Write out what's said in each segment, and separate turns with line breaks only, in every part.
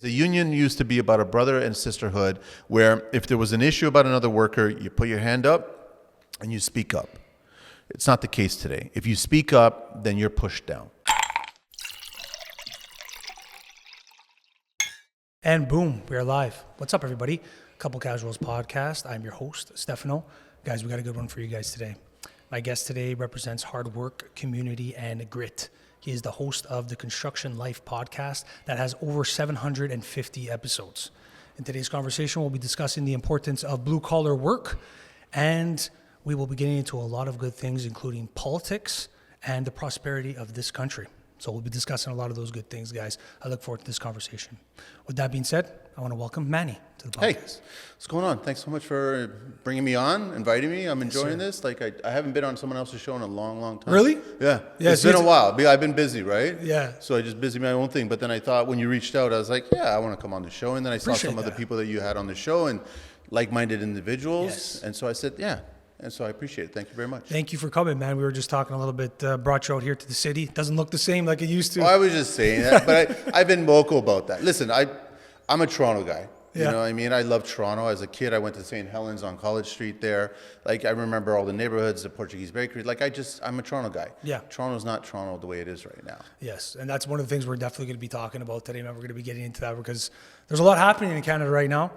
The union used to be about a brother and sisterhood where if there was an issue about another worker, you put your hand up and you speak up. It's not the case today. If you speak up, then you're pushed down.
And boom, we're live. What's up, everybody? Couple Casuals Podcast. I'm your host, Stefano. Guys, we got a good one for you guys today. My guest today represents hard work, community, and grit. He is the host of the Construction Life podcast that has over 750 episodes. In today's conversation, we'll be discussing the importance of blue-collar work, and we will be getting into a lot of good things, including politics and the prosperity of this country. So we'll be discussing a lot of those good things, guys. I look forward to this conversation. With that being said, I want to welcome Manny to the podcast.
Hey, what's going on? Thanks so much for bringing me on, inviting me. I'm enjoying this. Like I haven't been on someone else's show in a long time.
Really?
Yeah. It's been a while. I've been busy, right?
Yeah.
So I just busy my own thing. But then I thought when you reached out, I was like, yeah, I want to come on the show. And then I saw some other people that you had on the show and like-minded individuals.
Yes.
And so I said, yeah. And so I appreciate it. Thank you very much.
Thank you for coming, man. We were just talking a little bit, brought you out here to the city. Doesn't look the same like it used to.
Well, I was just saying that, but I've been vocal about that. Listen, I'm a Toronto guy. You know what I mean? I love Toronto. As a kid, I went to St. Helens on College Street there. Like, I remember all the neighborhoods, the Portuguese bakery. Like, I'm a Toronto guy.
Yeah.
Toronto's not Toronto the way it is right now.
Yes, and that's one of the things we're definitely going to be talking about today, man. We're going to be getting into that because there's a lot happening in Canada right now.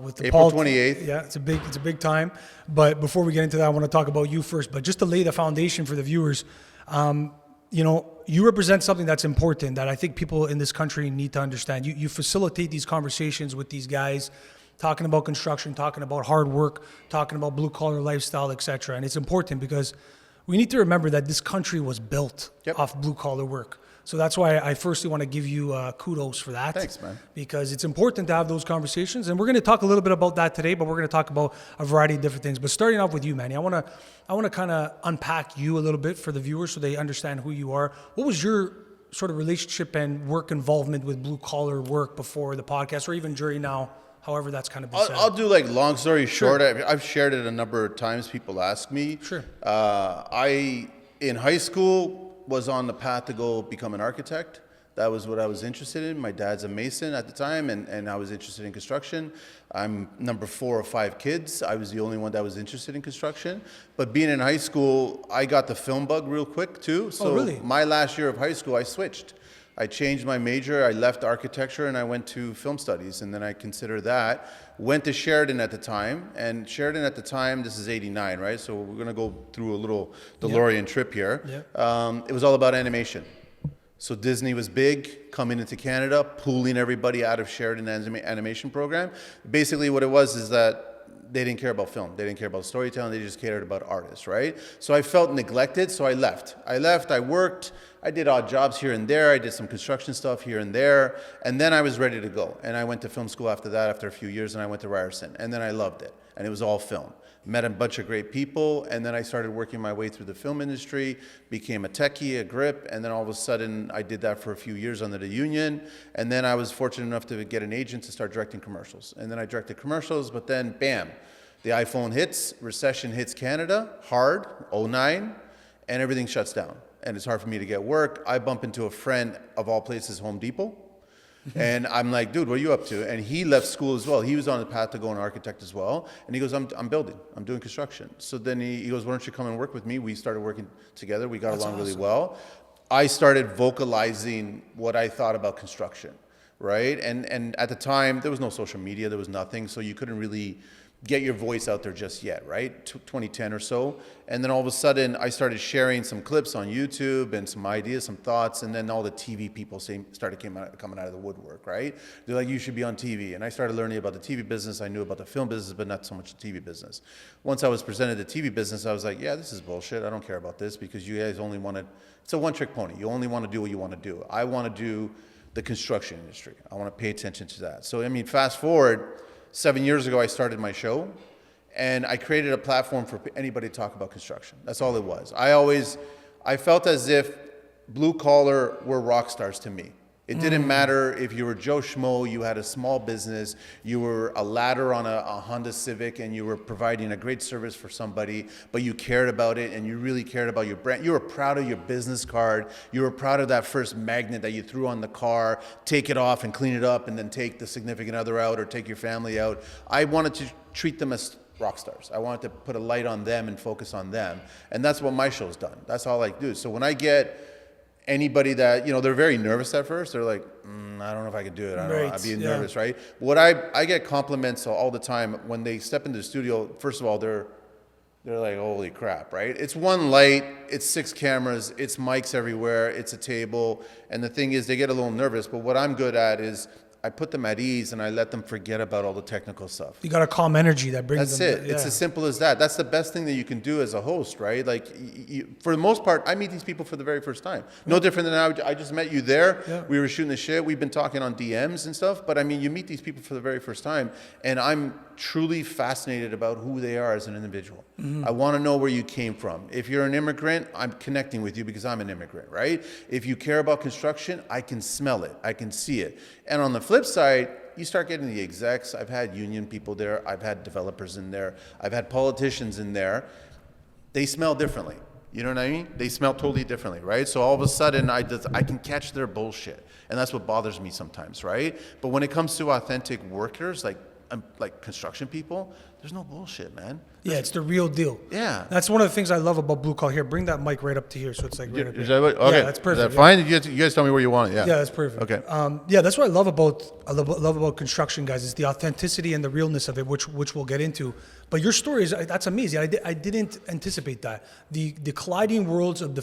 With the
April 28th.
Yeah, it's a big time. But before we get into that, I want to talk about you first. But just to lay the foundation for the viewers, you represent something that's important that I think people in this country need to understand. You facilitate these conversations with these guys, talking about construction, talking about hard work, talking about blue-collar lifestyle, etc. And it's important because we need to remember that this country was built off blue-collar work. So that's why I firstly want to give you kudos for that.
Thanks, man.
Because it's important to have those conversations. And we're going to talk a little bit about that today, but we're going to talk about a variety of different things. But starting off with you, Manny, I want to kind of unpack you a little bit for the viewers so they understand who you are. What was your sort of relationship and work involvement with blue-collar work before the podcast or even during now, however that's kind of been said?
I'll do like long story short. I've shared it a number of times. People ask me.
Sure.
In high school, was on the path to go become an architect. That was what I was interested in. My dad's a mason at the time, and I was interested in construction. I'm number 4 of 5 kids. I was the only one that was interested in construction. But being in high school, I got the film bug real quick too. So
really?
My last year of high school, I switched. I changed my major. I left architecture and I went to film studies, and then I considered that. Went to Sheridan at the time, and Sheridan at the time, this is 89, right? So we're gonna go through a little DeLorean trip here. It was all about animation. So Disney was big, coming into Canada, pulling everybody out of Sheridan animation program. Basically what it was is that they didn't care about film. They didn't care about storytelling. They just cared about artists, right? So I felt neglected, so I left. I worked. I did odd jobs here and there. I did some construction stuff here and there. And then I was ready to go. And I went to film school after that, after a few years, and I went to Ryerson. And then I loved it. And it was all film. Met a bunch of great people, and then I started working my way through the film industry, became a techie, a grip, and then all of a sudden I did that for a few years under the union, and then I was fortunate enough to get an agent to start directing commercials. And then I directed commercials, but then bam, the iPhone hits, recession hits Canada, hard, 09, and everything shuts down. And it's hard for me to get work. I bump into a friend of all places, Home Depot. And I'm like, dude, what are you up to? And he left school as well. He was on the path to go an architect as well. And he goes, I'm building. I'm doing construction. So then he goes, why don't you come and work with me? We started working together. We got along really well. I started vocalizing what I thought about construction, right? And at the time, there was no social media. There was nothing. So you couldn't really get your voice out there just yet, right? 2010 or so. And then all of a sudden, I started sharing some clips on YouTube and some ideas, some thoughts, and then all the TV people started coming out of the woodwork, right? They're like, you should be on TV. And I started learning about the TV business. I knew about the film business, but not so much the TV business. Once I was presented the TV business, I was like, yeah, this is bullshit. I don't care about this because you guys only want to, it's a one-trick pony. You only want to do what you want to do. I want to do the construction industry. I want to pay attention to that. So, I mean, fast forward, 7 years ago, I started my show, and I created a platform for anybody to talk about construction. That's all it was. I felt as if blue collar were rock stars to me. It didn't matter if you were Joe Schmo, you had a small business, you were a ladder on a Honda Civic, and you were providing a great service for somebody, but you cared about it, and you really cared about your brand. You were proud of your business card. You were proud of that first magnet that you threw on the car, take it off and clean it up, and then take the significant other out or take your family out. I wanted to treat them as rock stars. I wanted to put a light on them and focus on them. And that's what my show's done. That's all I do. So when I get anybody that, they're very nervous at first. They're like, I don't know if I could do it. I don't know. I'd be nervous, right? What I get compliments all the time when they step into the studio. First of all, they're like, holy crap, right? It's one light, it's 6 cameras, it's mics everywhere, it's a table. And the thing is, they get a little nervous. But what I'm good at is I put them at ease and I let them forget about all the technical stuff.
You got a calm energy that brings
That's
them.
it. It's as simple as that. That's the best thing that you can do as a host, right? Like, for the most part, I meet these people for the very first time. No different than I just met you there. Yeah. We were shooting the shit. We've been talking on DMs and stuff. But I mean, you meet these people for the very first time, and I'm truly fascinated about who they are as an individual. I want to know where you came from. If you're an immigrant, I'm connecting with you because I'm an immigrant, right? If you care about construction, I can smell it. I can see it. And on the flip side, you start getting the execs. I've had union people there. I've had developers in there. I've had politicians in there. They smell differently. You know what I mean? They smell totally differently, right? So all of a sudden, I can catch their bullshit. And that's what bothers me sometimes, right? But when it comes to authentic workers, like construction people, there's no bullshit, man.
Yeah, it's the real deal.
Yeah.
That's one of the things I love about Blue Collar. Here, bring that mic right up to here, so it's like right up here.
Is that what, okay.
Yeah, that's perfect.
Is that fine? You guys tell me where you want it. Yeah.
Yeah, that's perfect.
Okay.
Yeah, that's what I love about construction, guys. Is the authenticity and the realness of it, which we'll get into. But your story that's amazing. I didn't anticipate that. The colliding worlds of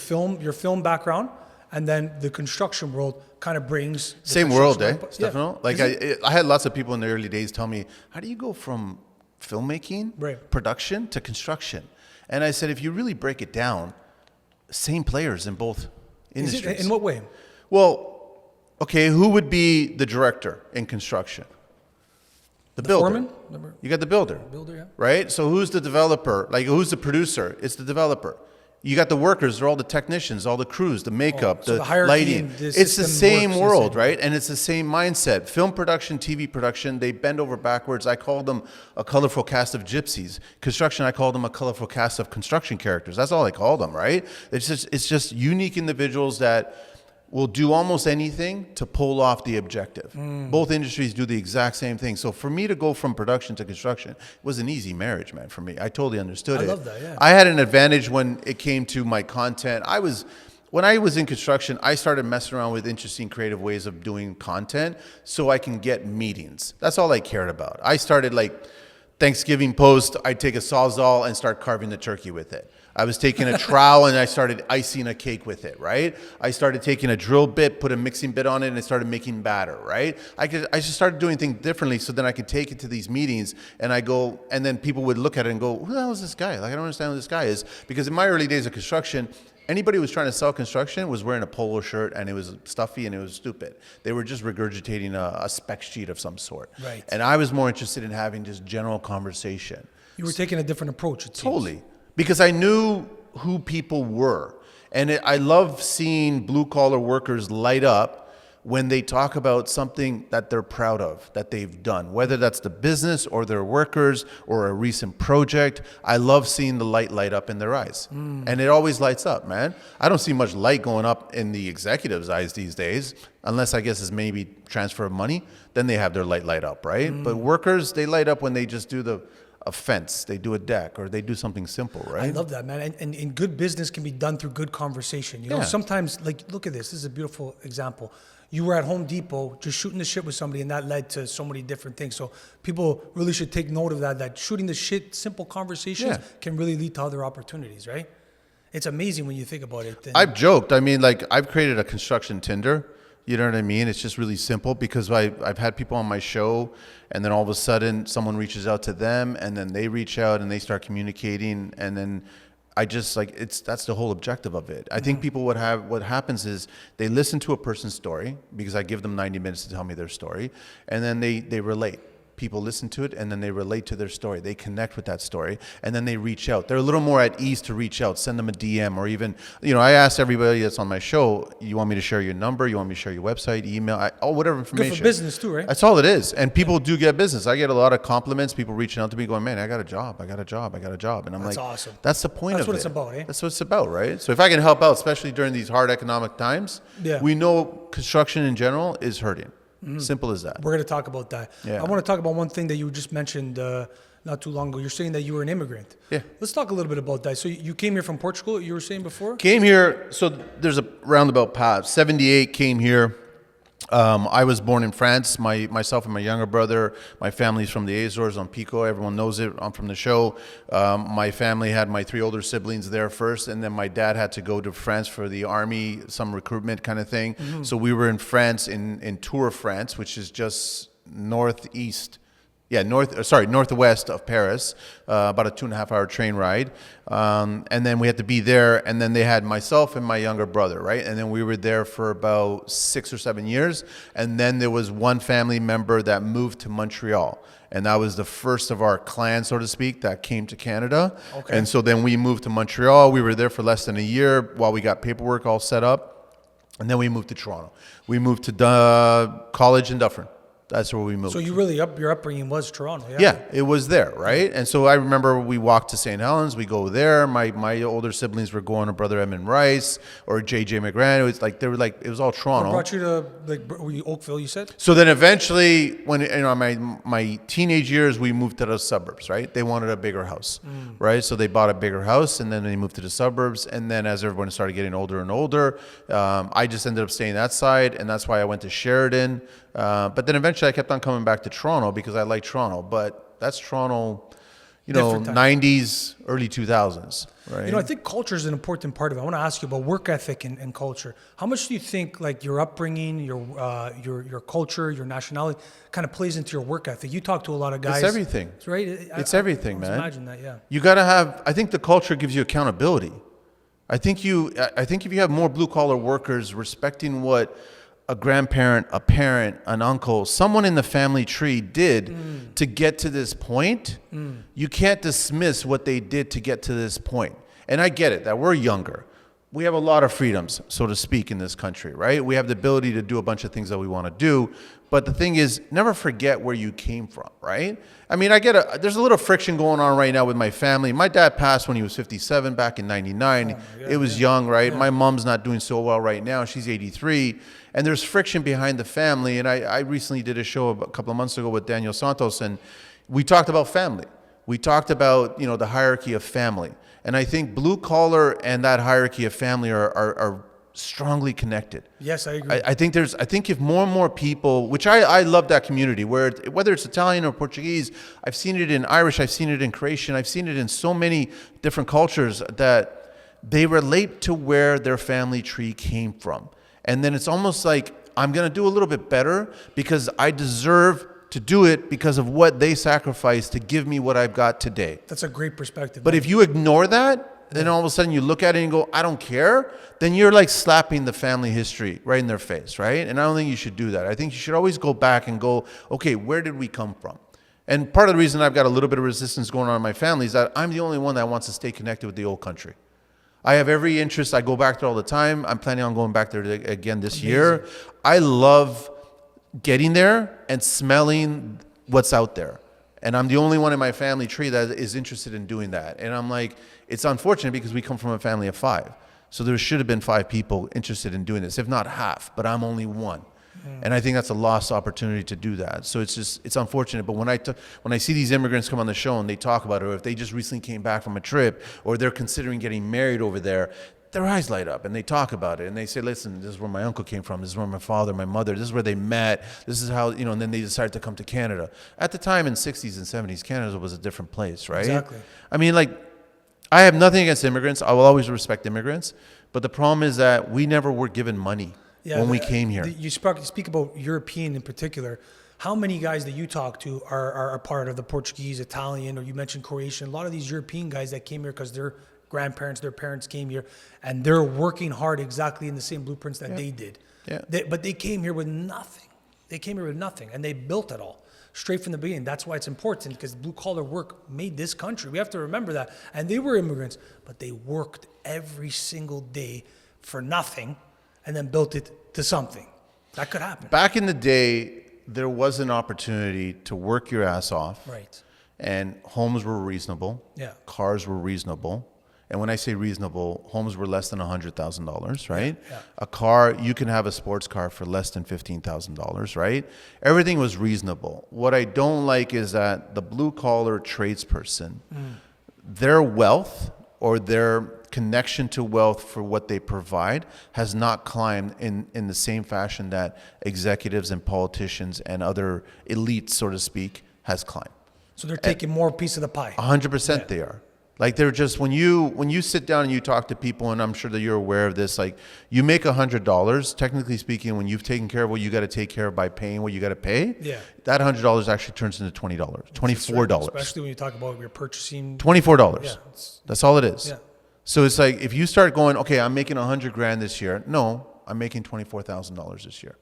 your film background, and then the construction world kind of brings the
same world, Stefano?
Yeah.
Like I had lots of people in the early days tell me, how do you go from filmmaking, production to construction? And I said, if you really break it down, same players in both industries.
In what way?
Well, okay, who would be the director in construction? The builder.
Foreman?
You got the builder.
Yeah.
Right? So who's the developer? Like, who's the producer? It's the developer. You got the workers, they're all the technicians, all the crews, the makeup, the lighting. It's the same world, right? And it's the same mindset. Film production, TV production, they bend over backwards. I call them a colorful cast of gypsies. Construction, I call them a colorful cast of construction characters. That's all I call them, right? It's just unique individuals that will do almost anything to pull off the objective. Both industries do the exact same thing. So for me to go from production to construction was an easy marriage, man, for me. I totally understood it.
I love that, yeah.
I had an advantage when it came to my content. When I was in construction, I started messing around with interesting creative ways of doing content so I can get meetings. That's all I cared about. I started like Thanksgiving post, I'd take a Sawzall and start carving the turkey with it. I was taking a trowel and I started icing a cake with it, right? I started taking a drill bit, put a mixing bit on it, and I started making batter, right? I just started doing things differently so then I could take it to these meetings and and then people would look at it and go, who the hell is this guy? Like, I don't understand who this guy is. Because in my early days of construction, anybody who was trying to sell construction was wearing a polo shirt and it was stuffy and it was stupid. They were just regurgitating a spec sheet of some sort.
Right.
And I was more interested in having just general conversation.
You were taking a different approach, it seems.
Totally. Because I knew who people were. And I love seeing blue-collar workers light up when they talk about something that they're proud of, that they've done, whether that's the business or their workers or a recent project. I love seeing the light up in their eyes. And it always lights up, man. I don't see much light going up in the executives' eyes these days, unless I guess it's maybe transfer of money. Then they have their light up, right? But workers, they light up when they just do a fence, they do a deck, or they do something simple, right?
I love that, man. And good business can be done through good conversation. You know, sometimes, like, look at this. This is a beautiful example. You were at Home Depot just shooting the shit with somebody, and that led to so many different things. So people really should take note of that shooting the shit, simple conversations can really lead to other opportunities, right? It's amazing when you think about it.
I've joked. I mean, like, I've created a construction Tinder. You know what I mean? It's just really simple because I've had people on my show and then all of a sudden someone reaches out to them and then they reach out and they start communicating and then I just like, that's the whole objective of it. I think people what happens is they listen to a person's story because I give them 90 minutes to tell me their story and then they relate. people listen to it and then they relate to their story. They connect with that story and then they reach out. They're a little more at ease to reach out, send them a DM, or even, I ask everybody that's on my show, you want me to share your number? You want me to share your website, email, whatever information.
Good for business too, right?
That's all it is. And people do get business. I get a lot of compliments, people reaching out to me going, man, I got a job. And I'm
That's
like,
awesome.
that's the point of it.
That's what it's about, eh?
That's what it's about, right? So if I can help out, especially during these hard economic times, we know construction in general is hurting. Simple as that.
We're going to talk about that.
Yeah.
I want to talk about one thing that you just mentioned not too long ago. You're saying that you were an immigrant.
Yeah.
Let's talk a little bit about that. So you came here from Portugal, you were saying before?
Came here, so there's a roundabout path. 78 came here. I was born in France. Myself and my younger brother, my family's from the Azores on Pico. Everyone knows it. I'm from the show. My family had my 3 older siblings there first, and then my dad had to go to France for the army, some recruitment kind of thing. So we were in France, in Tours, France, which is just northwest of Paris, about a 2.5-hour train ride. And then we had to be there, and then they had myself and my younger brother, right? And then we were there for about 6 or 7 years. And then there was one family member that moved to Montreal. And that was the first of our clan, so to speak, that came to Canada. Okay. And so then we moved to Montreal. We were there for less than a year while we got paperwork all set up. And then we moved to Toronto. We moved to college in Dufferin. That's where we moved.
So your upbringing was Toronto, yeah?
Yeah, it was there, right? And so I remember we walked to St. Helens, we go there. My older siblings were going to Brother Edmund Rice or J.J. McGran. It was all Toronto.
What brought you to, were you Oakville, you said?
So then eventually, when my teenage years, we moved to the suburbs, right? They wanted a bigger house, right? So they bought a bigger house, and then they moved to the suburbs. And then as everyone started getting older and older, I just ended up staying that side, and that's why I went to Sheridan. But then eventually I kept on coming back to Toronto because I like Toronto. But that's Toronto, 90s, early 2000s, right?
I think culture is an important part of it. I want to ask you about work ethic and culture. How much do you think like your upbringing, your culture, your nationality kind of plays into your work ethic? You talk to a lot of guys.
It's everything.
Right?
It's everything, man.
Imagine that, yeah.
You got to have, I think the culture gives you accountability. I think if you have more blue collar workers respecting what a grandparent, a parent, an uncle, someone in the family tree did to get to this point, you can't dismiss what they did to get to this point. And I get it, that we're younger. We have a lot of freedoms, so to speak, in this country, right? We have the ability to do a bunch of things that we want to do. But the thing is, never forget where you came from, right? I mean, there's a little friction going on right now with my family. My dad passed when he was 57 back in 99. It was young, right? Yeah. My mom's not doing so well right now. She's 83. And there's friction behind the family. And I recently did a show a couple of months ago with Daniel Santos, and we talked about family. We talked about, the hierarchy of family. And I think blue collar and that hierarchy of family are strongly connected.
Yes, I agree.
I think if more and more people, which I love that community, whether it's Italian or Portuguese, I've seen it in Irish, I've seen it in Croatian, I've seen it in so many different cultures that they relate to where their family tree came from. And then it's almost like, I'm going to do a little bit better because I deserve to do it because of what they sacrificed to give me what I've got today.
That's a great perspective.
But if you ignore that, then all of a sudden you look at it and go, I don't care, then you're like slapping the family history right in their face, right? And I don't think you should do that. I think you should always go back and go, okay, where did we come from? And part of the reason I've got a little bit of resistance going on in my family is that I'm the only one that wants to stay connected with the old country. I have every interest. I go back there all the time. I'm planning on going back there again this year. I love getting there and smelling what's out there. And I'm the only one in my family tree that is interested in doing that. And I'm like, it's unfortunate because we come from a family of 5. So there should have been 5 people interested in doing this, if not half, but I'm only one. And I think that's a lost opportunity to do that. So it's unfortunate. But when I see these immigrants come on the show and they talk about it, or if they just recently came back from a trip, or they're considering getting married over there, their eyes light up and they talk about it and they say, listen, this is where my uncle came from. This is where my father, my mother, this is where they met. This is how, and then they decided to come to Canada. At the time in the 60s and 70s, Canada was a different place, right?
Exactly.
I mean, I have nothing against immigrants. I will always respect immigrants. But the problem is that we never were given money when we came here.
You speak about European in particular. How many guys that you talk to are a part of the Portuguese, Italian, or you mentioned Croatian? A lot of these European guys that came here because their grandparents, their parents came here, and they're working hard exactly in the same blueprints that they did.
Yeah.
But they came here with nothing. They came here with nothing, and they built it all straight from the beginning. That's why it's important, because blue-collar work made this country. We have to remember that. And they were immigrants, but they worked every single day for nothing and then built it to something. That could happen.
Back in the day, there was an opportunity to work your ass off.
Right.
And homes were reasonable.
Yeah.
Cars were reasonable. And when I say reasonable, homes were less than $100,000, right?
Yeah.
A car, you can have a sports car for less than $15,000, right? Everything was reasonable. What I don't like is that the blue collar tradesperson, their wealth or their connection to wealth for what they provide has not climbed in the same fashion that executives and politicians and other elites, so to speak, has climbed.
So they're taking more piece of the pie.
100% they are. Like they're just, when you sit down and you talk to people, and I'm sure that you're aware of this, like you make $100, technically speaking, when you've taken care of what you got to take care of by paying what you got to pay, that $100 actually turns into $20, $24.
Especially when you talk about your purchasing.
$24.
Yeah,
that's all it is.
Yeah.
So it's like, if you start going, okay, I'm making $100,000 this year. No, I'm making $24,000 this year.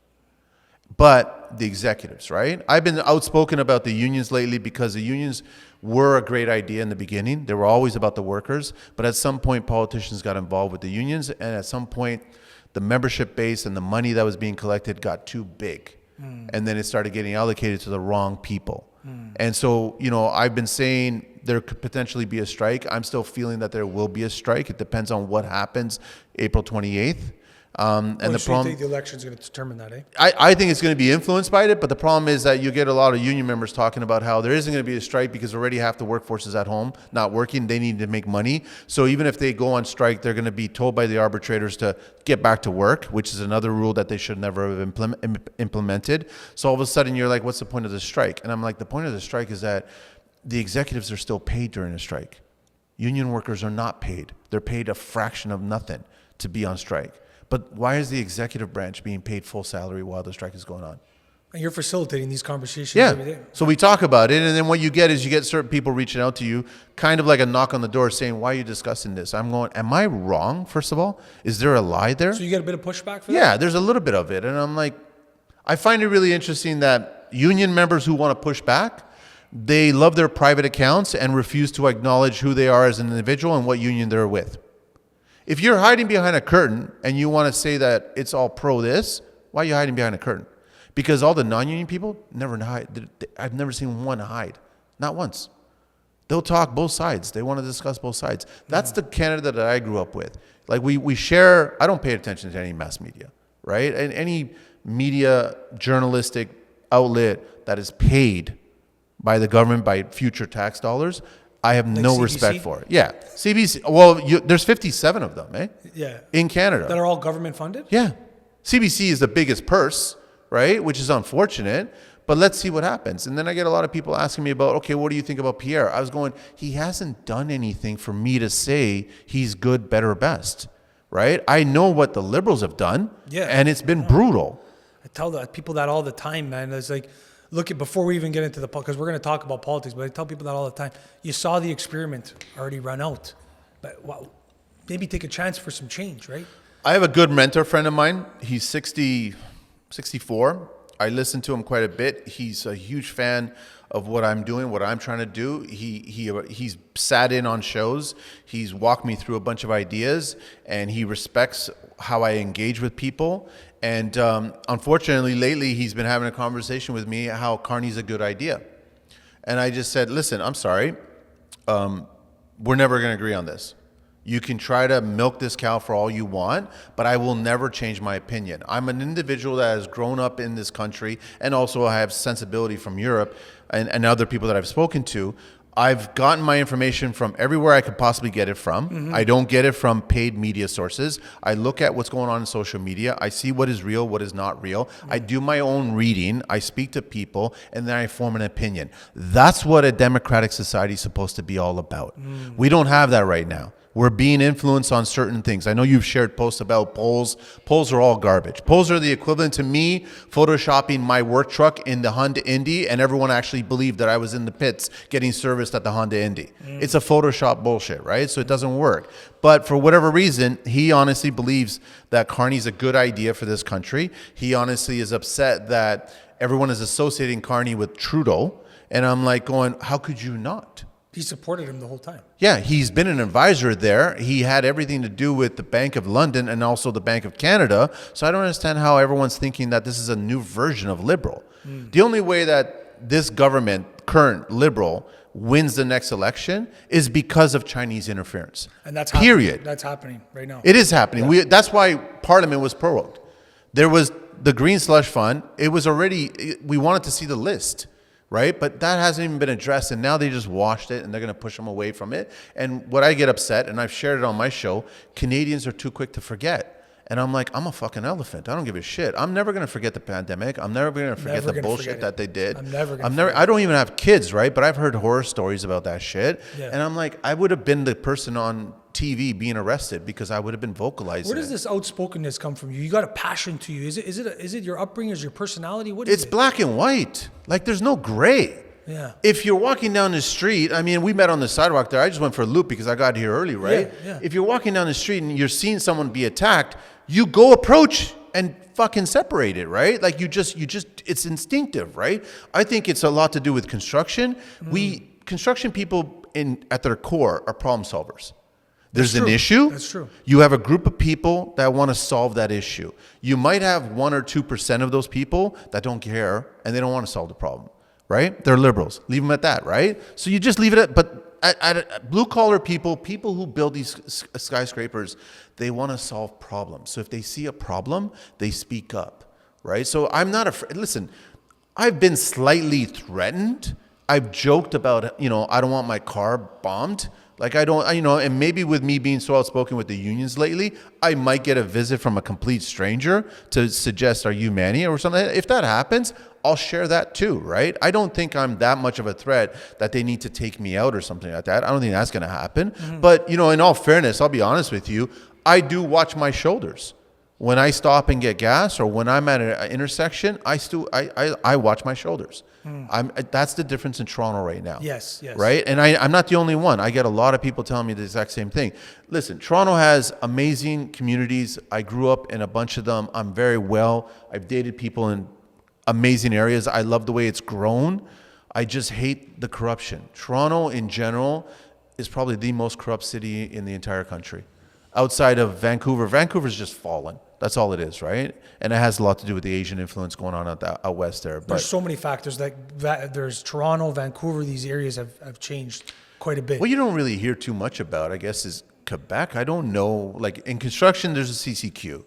But the executives, right? I've been outspoken about the unions lately because the unions were a great idea in the beginning. They were always about the workers. But at some point, politicians got involved with the unions. And at some point, the membership base and the money that was being collected got too big. And then it started getting allocated to the wrong people. And so, I've been saying there could potentially be a strike. I'm still feeling that there will be a strike. It depends on what happens April 28th. And the
So
problem,
you think the election is going to determine that, eh?
I think it's going to be influenced by it, but the problem is that you get a lot of union members talking about how there isn't going to be a strike because already half the workforce is at home, not working. They need to make money. So even if they go on strike, they're going to be told by the arbitrators to get back to work, which is another rule that they should never have implemented. So all of a sudden you're like, what's the point of the strike? And I'm like, the point of the strike is that the executives are still paid during a strike. Union workers are not paid. They're paid a fraction of nothing to be on strike. But why is the executive branch being paid full salary while the strike is going on?
And you're facilitating these conversations every day.
So we talk about it, and then what you get is you get certain people reaching out to you, kind of like a knock on the door saying, why are you discussing this? I'm going, am I wrong, first of all? Is there a lie there?
So you get a bit of pushback for that?
Yeah, there's a little bit of it. And I'm like, I find it really interesting that union members who want to push back, they love their private accounts and refuse to acknowledge who they are as an individual and what union they're with. If you're hiding behind a curtain and you want to say that it's all pro this, why are you hiding behind a curtain? Because all the non-union people never hide. I've never seen one hide. Not once. They'll talk both sides. They want to discuss both sides. That's the Canada that I grew up with. Like we share, I don't pay attention to any mass media, right? And any media journalistic outlet that is paid by the government, by future tax dollars, I have no
CBC?
respect for it. Yeah. CBC, well, there's 57 of them, eh?
Yeah.
In Canada.
That are all government funded?
Yeah. CBC is the biggest purse, right? Which is unfortunate. But let's see what happens. And then I get a lot of people asking me about, okay, what do you think about Pierre? I was going, he hasn't done anything for me to say he's good, better, best, right? I know what the Liberals have done, and it's been brutal.
I tell people that all the time, man. It's like, look at, before we even get into because we're going to talk about politics, but I tell people that all the time. You saw the experiment already run out, but maybe take a chance for some change, right?
I have a good mentor friend of mine. He's 64. I listen to him quite a bit. He's a huge fan of what I'm doing, what I'm trying to do. He's sat in on shows. He's walked me through a bunch of ideas, and he respects how I engage with people. And unfortunately, lately, he's been having a conversation with me how Carney's a good idea. And I just said, listen, I'm sorry. We're never going to agree on this. You can try to milk this cow for all you want, but I will never change my opinion. I'm an individual that has grown up in this country, and also I have sensibility from Europe and other people that I've spoken to. I've gotten my information from everywhere I could possibly get it from. I don't get it from paid media sources. I look at what's going on in social media. I see what is real, what is not real. I do my own reading. I speak to people, and then I form an opinion. That's what a democratic society is supposed to be all about. We don't have that right now. We're being influenced on certain things. I know you've shared posts about polls. Polls are all garbage. Polls are the equivalent to me photoshopping my work truck in the Honda Indy, and everyone actually believed that I was in the pits getting serviced at the Honda Indy. It's a Photoshop bullshit, right? So it doesn't work. But for whatever reason, he honestly believes that Carney's a good idea for this country. He honestly is upset that everyone is associating Carney with Trudeau. And I'm like going, how could you not?
He supported him the whole time.
Yeah, he's been an advisor there. He had everything to do with the Bank of London and also the Bank of Canada. So I don't understand how everyone's thinking that this is a new version of Liberal. The only way that this government, current Liberal, wins the next election is because of Chinese interference.
And that's
period.
Happening. That's happening right now.
It is happening. Yeah. That's why Parliament was prorogued. There was the Green Slush Fund. It was already, we wanted to see the list. Right? But that hasn't even been addressed. And now they just washed it and they're going to push them away from it. And what I get upset, and I've shared it on my show, Canadians are too quick to forget. And I'm like, I'm a fucking elephant. I don't give a shit. I'm never going to forget the pandemic. I'm never going to forget the bullshit that they did. I don't even have kids, right? But I've heard horror stories about that shit. Yeah. And I'm like, I would have been the person on TV being arrested because I would have been vocalizing.
Where does this outspokenness come from? You got a passion to you. Is it your upbringing? Is your personality? What is it?
It's black and white. Like there's no gray.
Yeah.
If you're walking down the street, I mean, we met on the sidewalk there. I just went for a loop because I got here early, right?
Yeah.
If you're walking down the street and you're seeing someone be attacked, you go approach and fucking separate it, right? Like you just, it's instinctive, right? I think it's a lot to do with construction. Construction people at their core are problem solvers. There's an issue.
That's true.
You have a group of people that want to solve that issue. You might have 1 or 2% of those people that don't care and they don't want to solve the problem, right? They're liberals. Leave them at that, right? So you just leave it at, but at blue collar people who build these skyscrapers, they want to solve problems. So if they see a problem, they speak up, right? So I'm not afraid. Listen, I've been slightly threatened. I've joked about, I don't want my car bombed. Like I don't, and maybe with me being so outspoken with the unions lately, I might get a visit from a complete stranger to suggest, are you Manny or something? If that happens, I'll share that too, right? I don't think I'm that much of a threat that they need to take me out or something like that. I don't think that's going to happen. But, in all fairness, I'll be honest with you, I do watch my shoulders. When I stop and get gas or when I'm at an intersection, I watch my shoulders. That's the difference in Toronto right now.
Yes.
Right? And I'm not the only one. I get a lot of people telling me the exact same thing. Listen, Toronto has amazing communities. I grew up in a bunch of them. I'm very well. I've dated people in amazing areas. I love the way it's grown. I just hate the corruption. Toronto in general is probably the most corrupt city in the entire country. Outside of Vancouver, Vancouver's just fallen. That's all it is, right? And it has a lot to do with the Asian influence going on out west there. But
there's so many factors. There's Toronto, Vancouver. These areas have changed quite a bit.
What you don't really hear too much about, I guess, is Quebec. I don't know. Like in construction, there's a CCQ.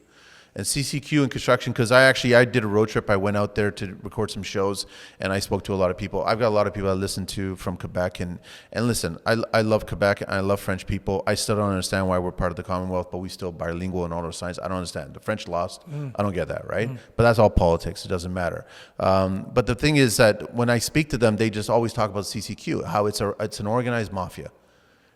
And CCQ in construction, because I did a road trip. I went out there to record some shows, and I spoke to a lot of people. I've got a lot of people I listen to from Quebec, and listen, I love Quebec, and I love French people. I still don't understand why we're part of the Commonwealth, but we still bilingual in all those signs. I don't understand. The French lost. I don't get that, right? But that's all politics. It doesn't matter. But the thing is that when I speak to them, they just always talk about CCQ, how it's an organized mafia.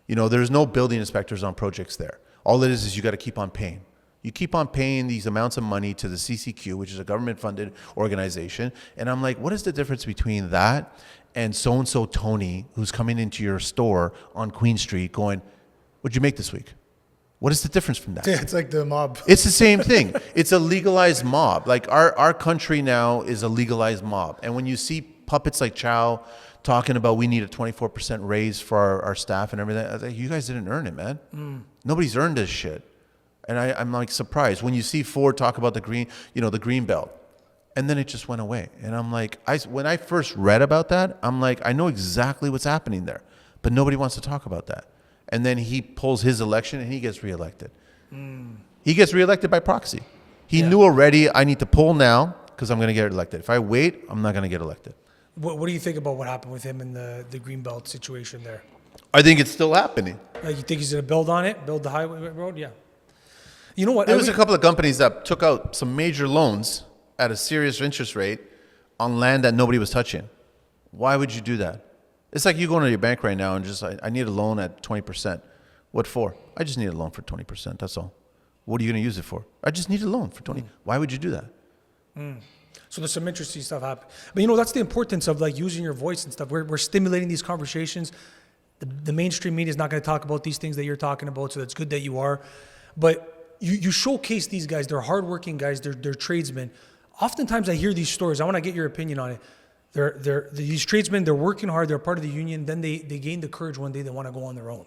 There's no building inspectors on projects there. All it is you got to keep on paying. You keep on paying these amounts of money to the CCQ, which is a government-funded organization. And I'm like, what is the difference between that and so-and-so Tony, who's coming into your store on Queen Street going, what'd you make this week? What is the difference from that?
Yeah, it's like the mob.
It's the same thing. It's a legalized mob. Like our country now is a legalized mob. And when you see puppets like Chow talking about we need a 24% raise for our staff and everything, I was like, you guys didn't earn it, man. Nobody's earned this shit. And I'm like surprised when you see Ford talk about the green belt, and then it just went away. And I'm like, when I first read about that, I'm like, I know exactly what's happening there, but nobody wants to talk about that. And then he pulls his election and he gets reelected. He gets reelected by proxy. He knew already, I need to pull now because I'm going to get elected. If I wait, I'm not going to get elected.
What do you think about what happened with him in the Greenbelt situation there?
I think it's still happening.
You think he's going to build on it, build the highway road? Yeah. You know what?
There was a couple of companies that took out some major loans at a serious interest rate on land that nobody was touching. Why would you do that? It's like you going to your bank right now and just, I need a loan at 20%. What for? I just need a loan for 20%. That's all. What are you going to use it for? I just need a loan for 20. Why would you do that?
So there's some interesting stuff happening. But that's the importance of like using your voice and stuff. We're stimulating these conversations. The mainstream media is not going to talk about these things that you're talking about, so it's good that you are. But you showcase these guys. They're hardworking guys. They're tradesmen. Oftentimes I hear these stories. I want to get your opinion on it. These tradesmen, they're working hard. They're part of the union. Then they gain the courage one day. They want to go on their own.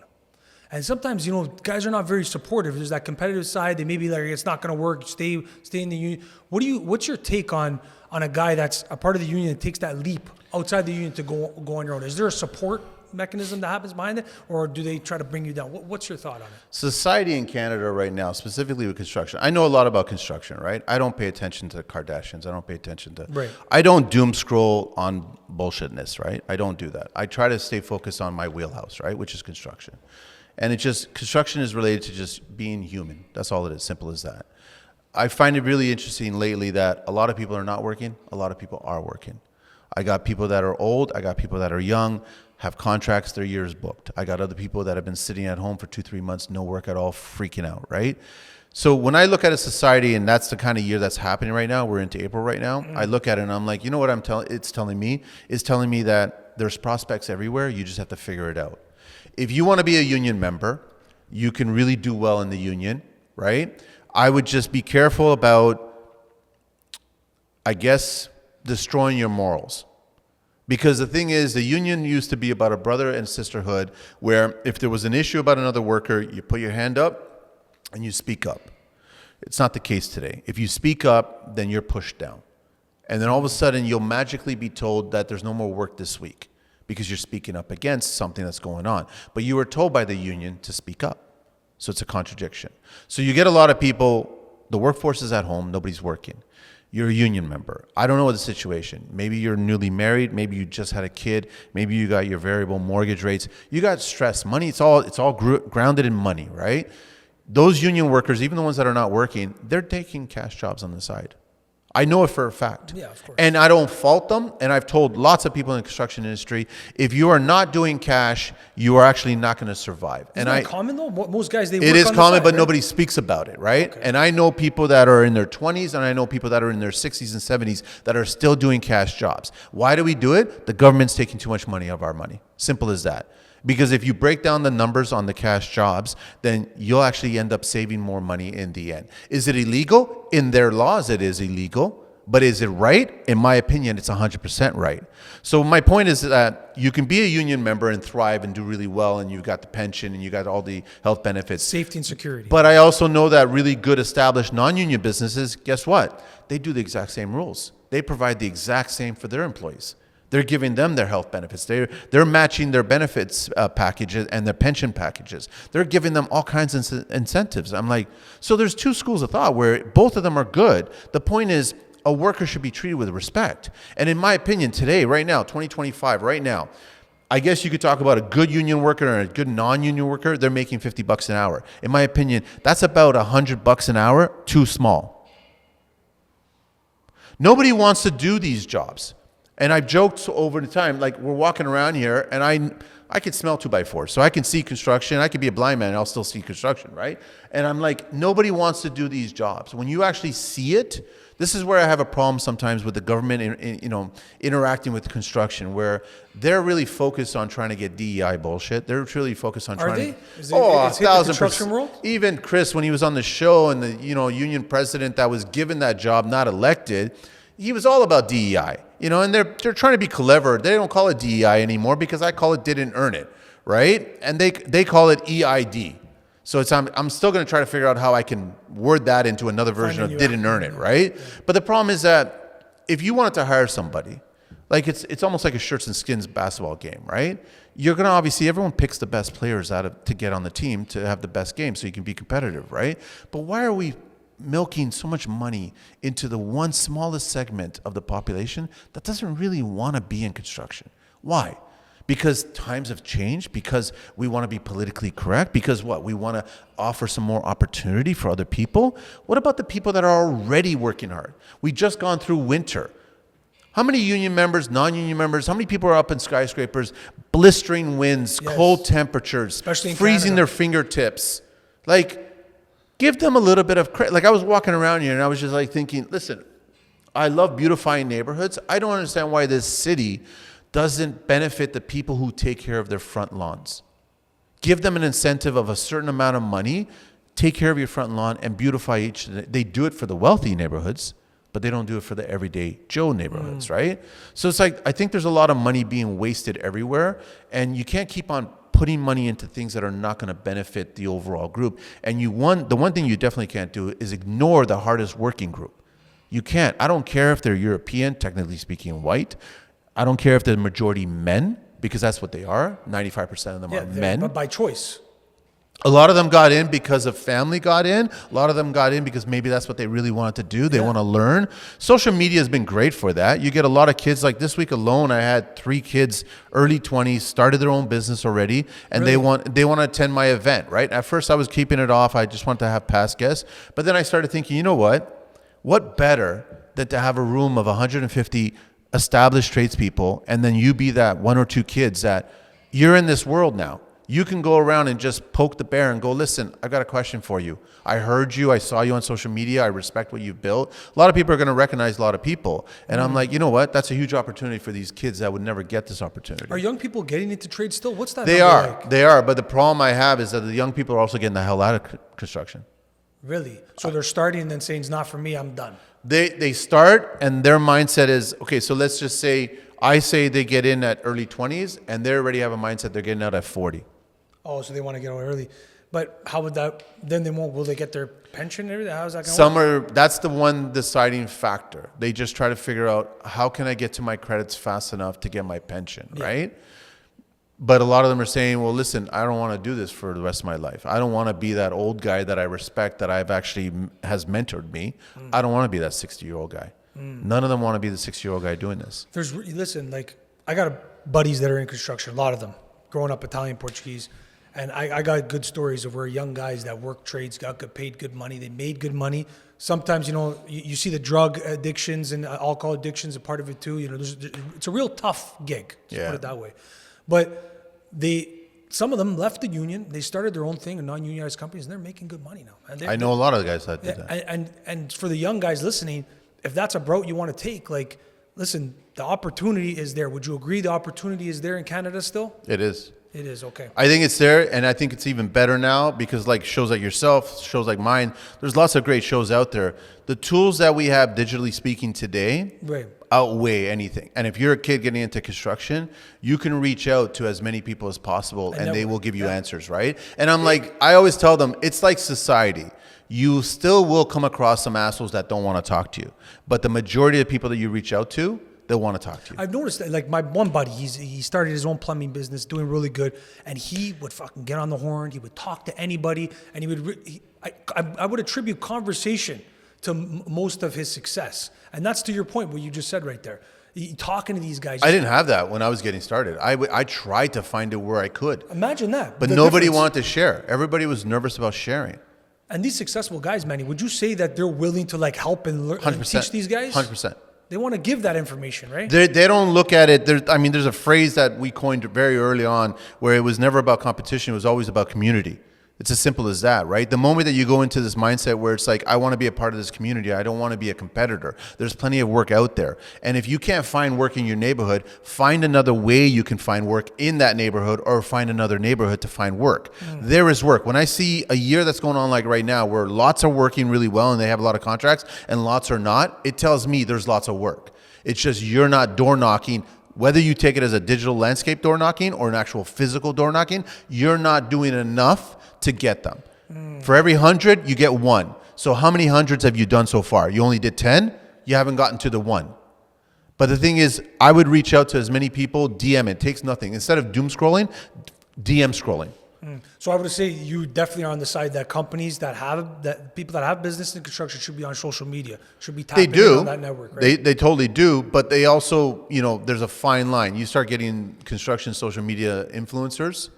And sometimes, guys are not very supportive. There's that competitive side. They may be like, it's not going to work. Stay in the union. What's your take on a guy that's a part of the union that takes that leap outside the union to go on your own? Is there a support mechanism that happens behind it, or do they try to bring you down? What's your thought on it?
Society in Canada right now, specifically with construction, I know a lot about construction, right? I don't pay attention to the Kardashians. I don't pay attention to...
Right.
I don't doom scroll on bullshitness, right? I don't do that. I try to stay focused on my wheelhouse, right? Which is construction. And construction is related to just being human. That's all it is, simple as that. I find it really interesting lately that a lot of people are not working, a lot of people are working. I got people that are old, I got people that are young, have contracts, their year's booked. I got other people that have been sitting at home for 2-3 months, no work at all, freaking out, right? So when I look at a society, and that's the kind of year that's happening right now, we're into April right now, I look at it and I'm like, you know what it's telling me? It's telling me that there's prospects everywhere, you just have to figure it out. If you want to be a union member, you can really do well in the union, right? I would just be careful about, I guess, destroying your morals. Because the thing is, the union used to be about a brother and sisterhood where if there was an issue about another worker, you put your hand up and you speak up. It's not the case today. If you speak up, then you're pushed down. And then all of a sudden, you'll magically be told that there's no more work this week because you're speaking up against something that's going on. But you were told by the union to speak up. So it's a contradiction. So you get a lot of people, the workforce is at home, nobody's working. You're a union member. I don't know the situation. Maybe you're newly married. Maybe you just had a kid. Maybe you got your variable mortgage rates. You got stress. Money, it's all grounded in money, right? Those union workers, even the ones that are not working, they're taking cash jobs on the side. I know it for a fact.
Yeah, of course.
And I don't fault them. And I've told lots of people in the construction industry, if you are not doing cash, you are actually not going to survive.
Isn't that common though? Most guys, they work
it is
on the
common,
side,
but
right?
nobody speaks about it, right?
Okay.
And I know people that are in their 20s and I know people that are in their 60s and 70s that are still doing cash jobs. Why do we do it? The government's taking too much money of our money. Simple as that. Because if you break down the numbers on the cash jobs, then you'll actually end up saving more money in the end. Is it illegal? In their laws, it is illegal. But is it right? In my opinion, it's 100% right. So my point is that you can be a union member and thrive and do really well, and you've got the pension and you got all the health benefits.
Safety and security.
But I also know that really good established non-union businesses, guess what? They do the exact same rules. They provide the exact same for their employees. They're giving them their health benefits. They're matching their benefits packages and their pension packages. They're giving them all kinds of incentives. I'm like, so there's two schools of thought where both of them are good. The point is, a worker should be treated with respect. And in my opinion, today, right now, 2025, right now, I guess you could talk about a good union worker and a good non-union worker. They're making $50 an hour. In my opinion, that's about $100 an hour, too small. Nobody wants to do these jobs. And I've joked over the time, like we're walking around here and I could smell 2x4. So I can see construction. I could be a blind man and I'll still see construction, right? And I'm like, nobody wants to do these jobs. When you actually see it, this is where I have a problem sometimes with the government, interacting with construction, where they're really focused on trying to get DEI bullshit. They're really focused on trying to.
Is it 1,000%? World?
Even Chris, when he was on the show, and the union president that was given that job, not elected, he was all about DEI. And they're trying to be clever. They don't call it DEI anymore because I call it didn't earn it, right? And they call it EID. So I'm still going to try to figure out how I can word that into another version of didn't earn it, right? But the problem is that if you wanted to hire somebody, like it's almost like a shirts and skins basketball game, right? You're going to obviously, everyone picks the best players to get on the team to have the best game so you can be competitive, right? But why are we milking so much money into the one smallest segment of the population that doesn't really want to be in construction? Why? Because times have changed, because we want to be politically correct, because we want to offer some more opportunity for other people. What about the people that are already working hard? We just gone through winter. How many union members, non-union members, how many people are up in skyscrapers, blistering winds, cold temperatures,
especially in
freezing
Canada.
their fingertips? Like, give them a little bit of credit. Like, I was walking around here and I was just like thinking, listen, I love beautifying neighborhoods. I don't understand why this city doesn't benefit the people who take care of their front lawns. Give them an incentive of a certain amount of money, take care of your front lawn and beautify each. They do it for the wealthy neighborhoods, but they don't do it for the everyday Joe neighborhoods, right? So it's like, I think there's a lot of money being wasted everywhere, and you can't keep on putting money into things that are not going to benefit the overall group. And the one thing you definitely can't do is ignore the hardest working group. You can't. I don't care if they're European, technically speaking white. I don't care if they're majority men, because that's what they are. 95% of them are men.
But by choice.
A lot of them got in because of family got in. A lot of them got in because maybe that's what they really wanted to do. They want to learn. Social media has been great for that. You get a lot of kids. Like this week alone, I had 3 kids, early 20s, started their own business already, and they want to attend my event, right? At first, I was keeping it off. I just wanted to have past guests. But then I started thinking, you know what? What better than to have a room of 150 established tradespeople, and then you be that 1 or 2 kids that you're in this world now. You can go around and just poke the bear and go, listen, I've got a question for you. I heard you. I saw you on social media. I respect what you've built. A lot of people are going to recognize a lot of people. And I'm like, you know what? That's a huge opportunity for these kids that would never get this opportunity.
Are young people getting into trade still? What's that
They
number
are.
like?
They are. But the problem I have is that the young people are also getting the hell out of construction.
Really? So they're starting and then saying, it's not for me, I'm done.
They start and their mindset is, okay, so let's just say, I say they get in at early 20s and they already have a mindset they're getting out at 40.
Oh, so they want to get out early. But how would that, then they won't, will they get their pension and everything? How's that going to work?
That's the one deciding factor. They just try to figure out, how can I get to my credits fast enough to get my pension, right? But a lot of them are saying, well, listen, I don't want to do this for the rest of my life. I don't want to be that old guy that I respect, that I've actually has mentored me. I don't want to be that 60-year-old guy. None of them want to be the 60-year-old guy doing this.
Listen, like, I got buddies that are in construction, a lot of them, growing up Italian, Portuguese. And I got good stories of where young guys that work trades got paid good money. They made good money. Sometimes, you see the drug addictions and alcohol addictions a part of it too. It's a real tough gig, to put it that way. But some of them left the union. They started their own thing in non-unionized companies, and they're making good money now. And
I know a lot of the guys that did that.
And for the young guys listening, if that's a route you want to take, like, listen, the opportunity is there. Would you agree the opportunity is there in Canada still?
It is.
It is, okay.
I think it's there, and I think it's even better now because, like, shows like yourself, shows like mine, there's lots of great shows out there. The tools that we have, digitally speaking, today outweigh anything. And if you're a kid getting into construction, you can reach out to as many people as possible, and they will give you answers, right? And I'm like, I always tell them, it's like society. You still will come across some assholes that don't want to talk to you, but the majority of the people that you reach out to, they'll want to talk to you. I've
noticed that, like, my one buddy, he started his own plumbing business, doing really good, and he would fucking get on the horn. He would talk to anybody, and I would attribute conversation to most of his success. And that's to your point, what you just said right there. Talking to these guys.
I didn't have that when I was getting started. I tried to find it where I could.
Imagine that.
But nobody wanted to share. Everybody was nervous about sharing.
And these successful guys, Manny, would you say that they're willing to, like, help and learn and teach these guys?
100%.
They want to give that information, right?
They don't look at it. There's a phrase that we coined very early on where it was never about competition. It was always about community. It's as simple as that, right? The moment that you go into this mindset where it's like, I want to be a part of this community. I don't want to be a competitor. There's plenty of work out there. And if you can't find work in your neighborhood, find another way you can find work in that neighborhood, or find another neighborhood to find work. There is work. When I see a year that's going on like right now where lots are working really well and they have a lot of contracts and lots are not, it tells me there's lots of work. It's just you're not door knocking. Whether you take it as a digital landscape door knocking or an actual physical door knocking, you're not doing enough to get them. For every 100, you get 1. So how many hundreds have you done so far? You only did 10? You haven't gotten to the 1. But the thing is, I would reach out to as many people, DM it. Takes nothing. Instead of doom scrolling, DM scrolling.
So I would say you definitely are on the side that companies people that have business in construction should be on social media, should be tapping in on that network, right?
They totally do, but they also, there's a fine line. You start getting construction social media influencers,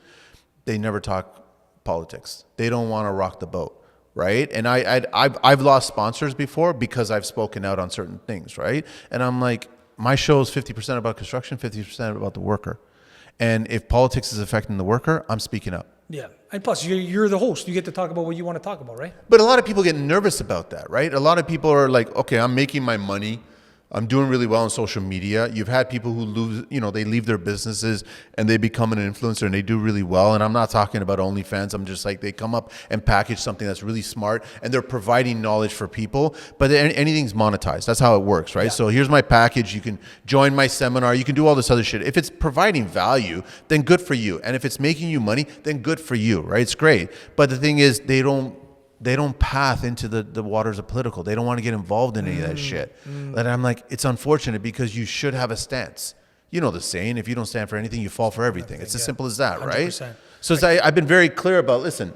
they never talk politics. They don't want to rock the boat, right? And I've lost sponsors before because I've spoken out on certain things, right? And I'm like, my show is 50% about construction, 50% about the worker. And if politics is affecting the worker, I'm speaking up.
Yeah. And plus, you're the host. You get to talk about what you want to talk about, right?
But a lot of people get nervous about that, right? A lot of people are like, okay, I'm making my money. I'm doing really well on social media. You've had people who lose, they leave their businesses and they become an influencer and they do really well. And I'm not talking about OnlyFans. I'm just like, they come up and package something that's really smart and they're providing knowledge for people, but anything's monetized. That's how it works, right? Yeah. So here's my package. You can join my seminar. You can do all this other shit. If it's providing value, then good for you. And if it's making you money, then good for you, right? It's great. But the thing is, they don't path into the waters of political. They don't want to get involved in any of that shit. And I'm like, it's unfortunate because you should have a stance. You know the saying, if you don't stand for anything, you fall for everything. It's as simple as that, 100%. Right? So I've been very clear about, listen,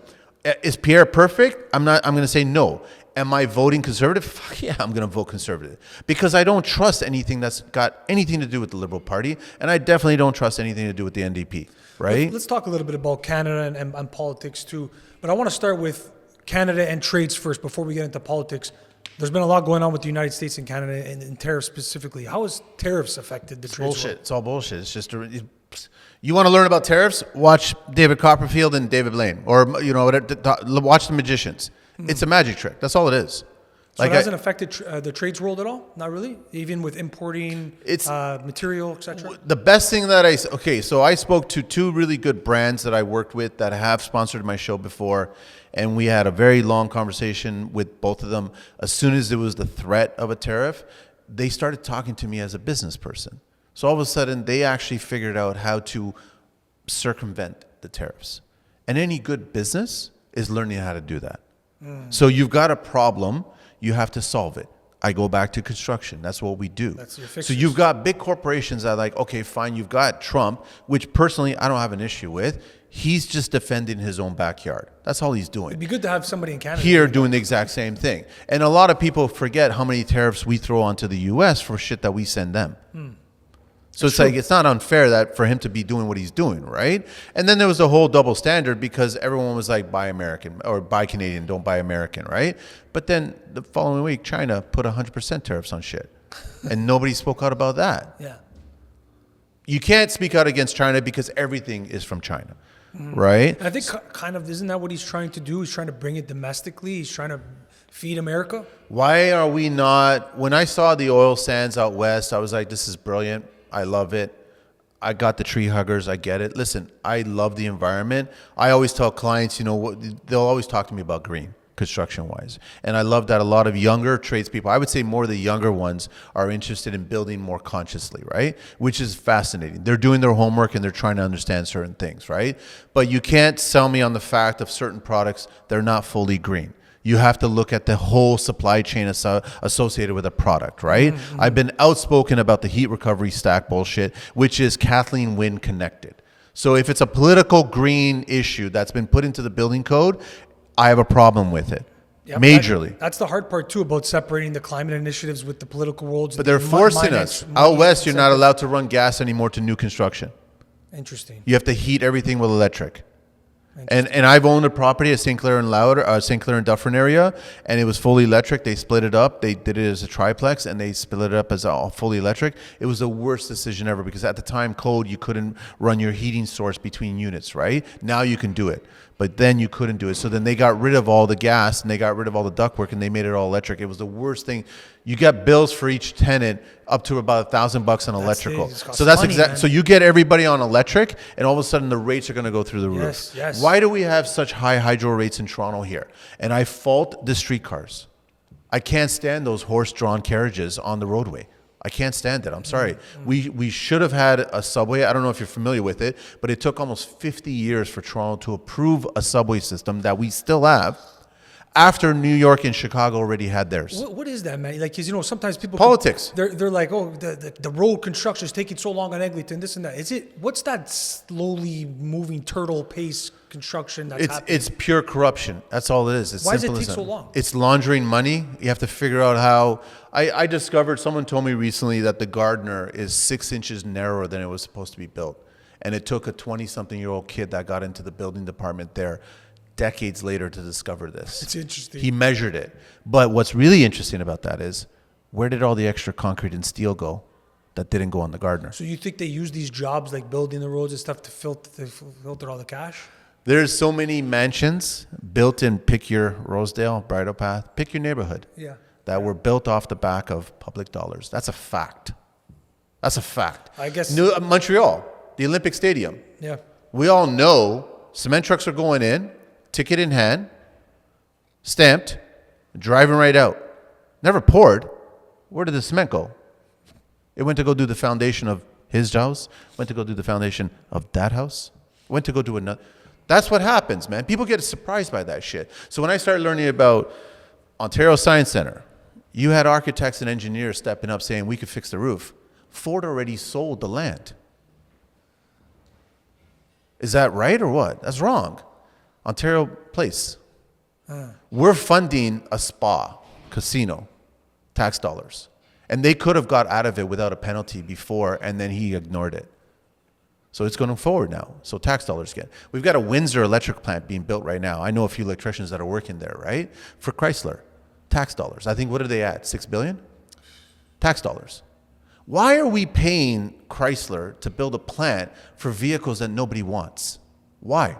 is Pierre perfect? I'm going to say no. Am I voting conservative? Fuck yeah, I'm going to vote conservative. Because I don't trust anything that's got anything to do with the Liberal Party. And I definitely don't trust anything to do with the NDP, right?
Let's talk a little bit about Canada and politics too. But I want to start with Canada and trades first before we get into politics. There's been a lot going on with the United States and Canada and tariffs specifically. How has tariffs affected the trade?
Bullshit. It's all bullshit. It's just you want to learn about tariffs? Watch David Copperfield and David Blaine, or watch The Magicians. It's a magic trick. That's all it is.
So it hasn't affected the trades world at all? Not really? Even with importing material, etc.?
The best thing that so I spoke to two really good brands that I worked with that have sponsored my show before, and we had a very long conversation with both of them. As soon as there was the threat of a tariff, they started talking to me as a business person. So all of a sudden, they actually figured out how to circumvent the tariffs. And any good business is learning how to do that. So you've got a problem. You have to solve it. I go back to construction. That's what we do.
That's your fixtures.
So you've got big corporations that are like, okay, fine, you've got Trump, which personally I don't have an issue with. He's just defending his own backyard. That's all he's doing.
It'd be good to have somebody in Canada
here doing the exact same thing. And a lot of people forget how many tariffs we throw onto the U.S. for shit that we send them. So it's like, it's not unfair that for him to be doing what he's doing, right? And then there was a whole double standard because everyone was like, buy American or buy Canadian, don't buy American, right? But then the following week, China put 100% tariffs on shit. And nobody spoke out about that.
Yeah.
You can't speak out against China because everything is from China, right?
And I think kind of, isn't that what he's trying to do? He's trying to bring it domestically. He's trying to feed America.
Why are we not? When I saw the oil sands out west, I was like, this is brilliant. I love it. I got the tree huggers. I get it. Listen, I love the environment. I always tell clients, they'll always talk to me about green, construction-wise. And I love that a lot of younger tradespeople, I would say more of the younger ones, are interested in building more consciously, right? Which is fascinating. They're doing their homework and they're trying to understand certain things, right? But you can't sell me on the fact of certain products, they're not fully green. You have to look at the whole supply chain associated with a product, right? I've been outspoken about the heat recovery stack bullshit, which is Kathleen Wynne connected. So if it's a political green issue that's been put into the building code, I have a problem with it. Yep, majorly.
That's the hard part too about separating the climate initiatives with the political worlds.
But they're forcing us. Out west, you're not allowed to run gas anymore to new construction.
Interesting.
You have to heat everything with electric. And I've owned a property at St. Clair and Dufferin area, and it was fully electric. They split it up. They did it as a triplex, and they split it up as all fully electric. It was the worst decision ever because at the time, code, you couldn't run your heating source between units, right? Now you can do it. But then you couldn't do it. So then they got rid of all the gas and they got rid of all the ductwork and they made it all electric. It was the worst thing. You get bills for each tenant up to about $1,000 on electrical. So that's exactly. So you get everybody on electric, and all of a sudden the rates are going to go through the roof.
Yes.
Why do we have such high hydro rates in Toronto here? And I fault the streetcars. I can't stand those horse-drawn carriages on the roadway. I can't stand it. I'm sorry. We should have had a subway. I don't know if you're familiar with it, but it took almost 50 years for Toronto to approve a subway system that we still have after New York and Chicago already had theirs.
What is that, man? Like, because, sometimes people...
Politics.
They're like, oh, the road construction is taking so long on Eglinton, this and that. What's that slowly moving turtle pace construction that's happening?
It's pure corruption. That's all it is. It's
Why does it
simple
take so long?
It's laundering money. You have to figure out how... I discovered, someone told me recently that the Gardner is 6 inches narrower than it was supposed to be built. And it took a 20-something-year-old kid that got into the building department there decades later to discover this.
It's interesting.
He measured it. But what's really interesting about that is, where did all the extra concrete and steel go? that didn't go on the gardener.
So you think they use these jobs like building the roads and stuff to filter all the cash?
There's so many mansions built in pick your Rosedale, Bridle Path, pick your neighborhood.
Yeah.
That were built off the back of public dollars. That's a fact. That's a fact.
I guess.
Montreal, the Olympic Stadium.
Yeah.
We all know cement trucks are going in, ticket in hand, stamped, driving right out. Never poured. Where did the cement go? It went to go do the foundation of his house, went to go do the foundation of that house, went to go do another. That's what happens, man. People get surprised by that shit. So when I started learning about Ontario Science Center, you had architects and engineers stepping up saying we could fix the roof. Ford already sold the land. Is that right or what? That's wrong. Ontario Place. We're funding a spa, casino, tax dollars. And they could have got out of it without a penalty before, and then he ignored it. So it's going forward now. So tax dollars again. We've got a Windsor electric plant being built right now. I know a few electricians that are working there, right? For Chrysler. Tax dollars. I think, what are they at? 6 billion? Tax dollars. Why are we paying Chrysler to build a plant for vehicles that nobody wants? Why?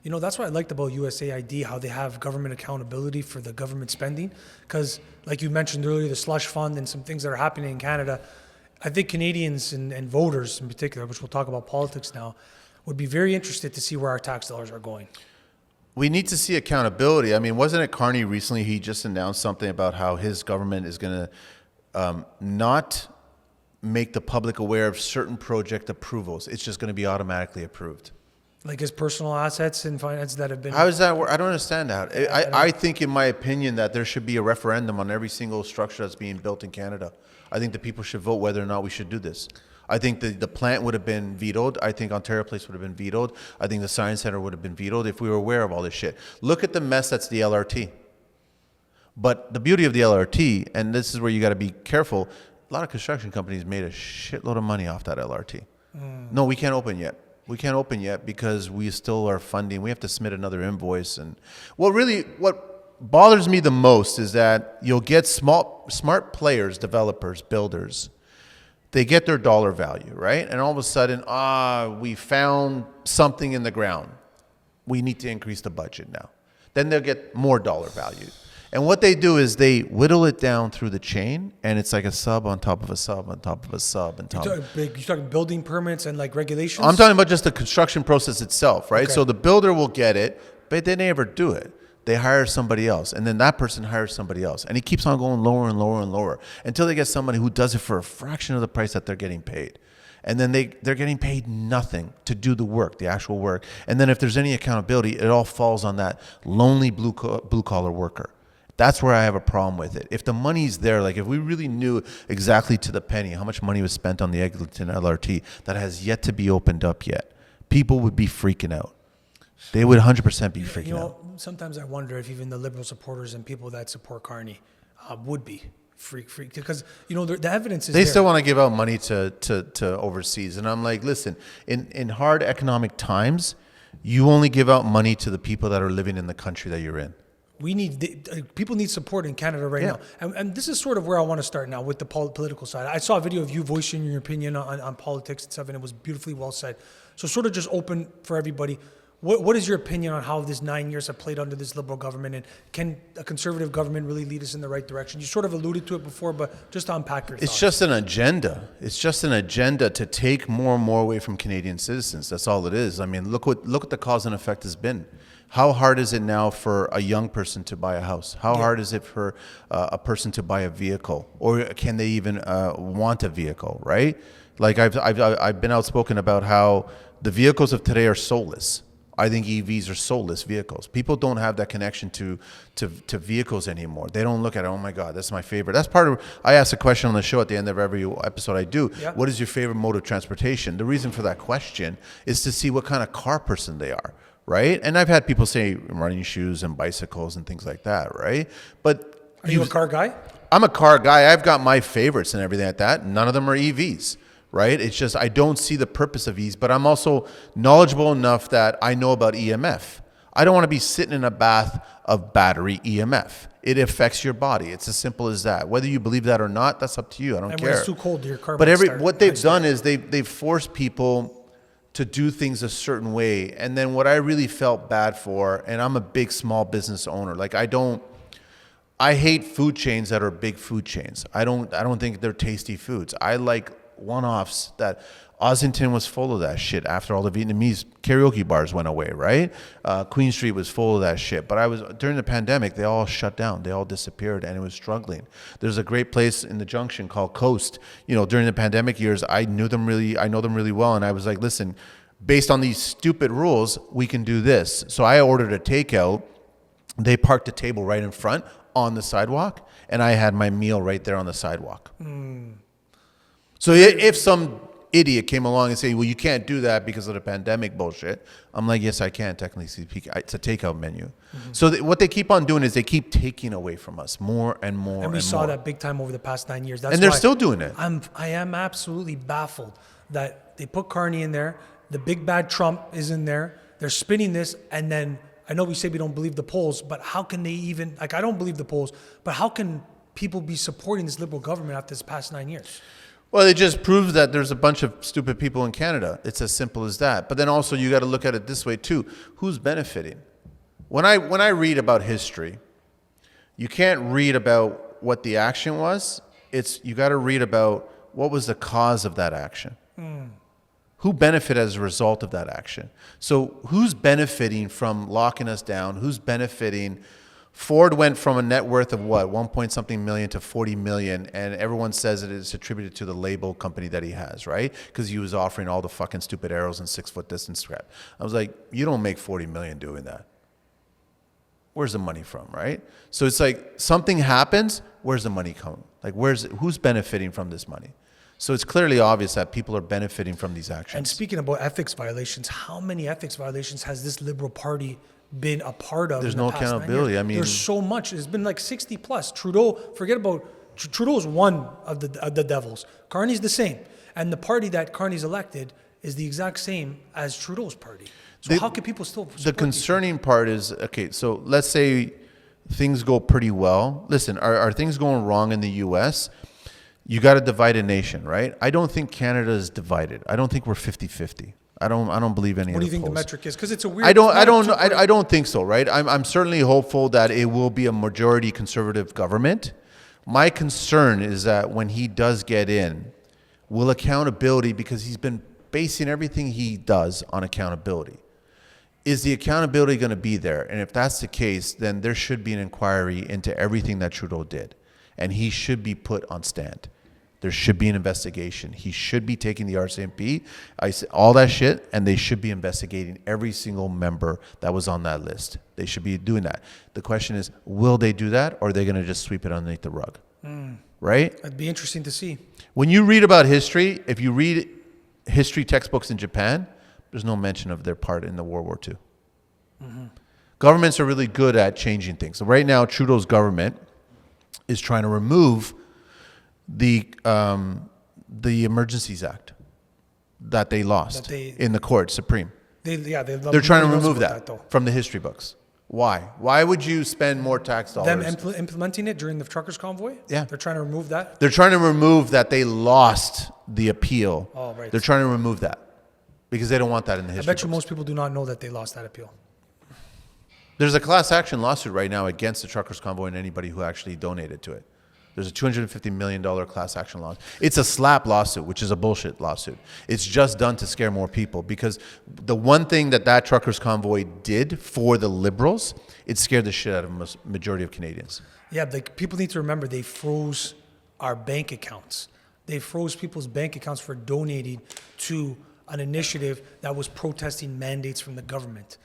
You know, that's what I liked about USAID, how they have government accountability for the government spending. Because, like you mentioned earlier, the slush fund and some things that are happening in Canada, I think Canadians and voters in particular, which we'll talk about politics now, would be very interested to see where our tax dollars are going.
We need to see accountability. I mean, wasn't it Carney recently, he just announced something about how his government is going to not make the public aware of certain project approvals. It's just going to be automatically approved.
Like his personal assets and finance that have been...
How does that work? I don't understand that. I think, in my opinion, that there should be a referendum on every single structure that's being built in Canada. I think the people should vote whether or not we should do this. I think the plant would have been vetoed. I think Ontario Place would have been vetoed. I think the Science Center would have been vetoed if we were aware of all this shit. Look at the mess that's the LRT. But the beauty of the LRT, and this is where you got to be careful, a lot of construction companies made a shitload of money off that LRT. No, we can't open yet. We can't open yet because we still are funding. We have to submit another invoice. And what bothers me the most is that you'll get smart players, developers, builders. They get their dollar value, right? And all of a sudden, we found something in the ground. We need to increase the budget now. Then they'll get more dollar value. And what they do is they whittle it down through the chain, and it's like a sub on top of a sub on top of a sub on top.
You're talking building permits and like regulations?
I'm talking about just the construction process itself, right?
Okay.
So the builder will get it, but they never do it. They hire somebody else, and then that person hires somebody else. And he keeps on going lower and lower and lower until they get somebody who does it for a fraction of the price that they're getting paid. And then they're getting paid nothing to do the work, the actual work. And then if there's any accountability, it all falls on that lonely blue-collar worker. That's where I have a problem with it. If the money's there, like if we really knew exactly to the penny how much money was spent on the Eglinton LRT that has yet to be opened up yet, people would be freaking out. They would 100% be freaking out.
Sometimes I wonder if even the Liberal supporters and people that support Carney would be freaked because the evidence is
they
there.
still want to give out money to overseas, and I'm like, listen, in hard economic times, you only give out money to the people that are living in the country that you're in.
People need support in Canada right now. And this is sort of where I want to start now with the political side. I saw a video of you voicing your opinion on politics and stuff, and it was beautifully well said. So sort of just open for everybody. What is your opinion on how this 9 years have played under this Liberal government, and can a Conservative government really lead us in the right direction? You sort of alluded to it before, but just to unpack your thoughts.
It's just an agenda. It's just an agenda to take more and more away from Canadian citizens. That's all it is. I mean, look what the cause and effect has been. How hard is it now for a young person to buy a house? How hard is it for a person to buy a vehicle? Or can they even want a vehicle, right? Like I've been outspoken about how the vehicles of today are soulless. I think EVs are soulless vehicles. People don't have that connection to vehicles anymore. They don't look at it, oh my God, that's my favorite. That's part of, I ask a question on the show at the end of every episode I do. Yeah. What is your favorite mode of transportation? The reason for that question is to see what kind of car person they are, right? And I've had people say running shoes and bicycles and things like that, right? But
are you a car guy?
I'm a car guy. I've got my favorites and everything like that. None of them are EVs. Right? It's just I don't see the purpose of these, but I'm also knowledgeable enough that I know about EMF. I don't want to be sitting in a bath of battery EMF. It affects your body. It's as simple as that. Whether you believe that or not, that's up to you. I don't
And
care.
when it's too cold, your car.
But what they've done is they've forced people to do things a certain way. And then what I really felt bad for, and I'm a big small business owner. Like I hate food chains that are big food chains. I don't think they're tasty foods. I like one-offs that Ossington was full of that shit after all the Vietnamese karaoke bars went away, right? Queen Street was full of that shit. But during the pandemic, they all shut down. They all disappeared, and it was struggling. There's a great place in the Junction called Coast. During the pandemic years, I know them really well, and I was like, listen, based on these stupid rules, we can do this. So I ordered a takeout. They parked a table right in front on the sidewalk, and I had my meal right there on the sidewalk. So if some idiot came along and say, well, you can't do that because of the pandemic bullshit, I'm like, yes, I can technically speak. It's a takeout menu. So what they keep on doing is they keep taking away from us more and more.
And we saw that big time over the past 9 years. That's
and they're
why
still doing it.
I am absolutely baffled that they put Carney in there. The big bad Trump is in there. They're spinning this, and then I know we say we don't believe the polls, but how can they even, I don't believe the polls, but how can people be supporting this liberal government after this past 9 years?
Well, it just proves that there's a bunch of stupid people in Canada. It's as simple as that. But then also you got to look at it this way too. Who's benefiting? When I read about history, you can't read about what the action was. You got to read about what was the cause of that action. Who benefited as a result of that action? So who's benefiting from locking us down? Who's benefiting? Ford went from a net worth of what, 1 point something million to 40 million, and everyone says it is attributed to the label company that he has, right? Because he was offering all the fucking stupid arrows and 6 foot distance strap. I was like, you don't make 40 million doing that. Where's the money from, right? So it's like something happens, where's the money coming? Like who's benefiting from this money? So it's clearly obvious that people are benefiting from these actions.
And speaking about ethics violations, how many ethics violations has this Liberal Party been a part of?
There's
in the
no
past
accountability.
9 years?
I mean,
there's so much. It's been like 60 plus. Trudeau's one of the devils. Carney's the same, and the party that Carney's elected is the exact same as Trudeau's party. So how can people still support
the concerning part is, okay, so let's say things go pretty well. Listen, are things going wrong in the U.S.? You got to divide a nation, right? I don't think Canada is divided. I don't think we're 50-50. I don't believe any of the polls.
What do you think the metric is? Because it's a weird.
I don't think so, right? I'm certainly hopeful that it will be a majority conservative government. My concern is that when he does get in, will accountability, because he's been basing everything he does on accountability. Is the accountability going to be there? And if that's the case, then there should be an inquiry into everything that Trudeau did. And he should be put on stand. There should be an investigation. He should be taking the RCMP, all that shit, and they should be investigating every single member that was on that list. They should be doing that. The question is, will they do that, or are they going to just sweep it underneath the rug? Right?
It'd be interesting to see.
When you read about history, if you read history textbooks in Japan, there's no mention of their part in the World War II. Governments are really good at changing things. So right now, Trudeau's government is trying to remove the Emergencies Act that they lost in the court supreme. They're trying to remove that from the history books. Why? Why would you spend more tax dollars?
Them implementing it during the truckers' convoy?
Yeah.
They're trying to remove that?
They're trying to remove that they lost the appeal.
Oh, right.
They're trying to remove that because they don't want that in the history
I bet you
books.
most people do not know that they lost that appeal.
There's a class action lawsuit right now against the truckers' convoy and anybody who actually donated to it. There's a $250 million class action lawsuit. It's a slap lawsuit, which is a bullshit lawsuit. It's just done to scare more people because the one thing that truckers' convoy did for the Liberals, it scared the shit out of the majority of Canadians.
Yeah, people need to remember they froze our bank accounts. They froze people's bank accounts for donating to an initiative that was protesting mandates from the government.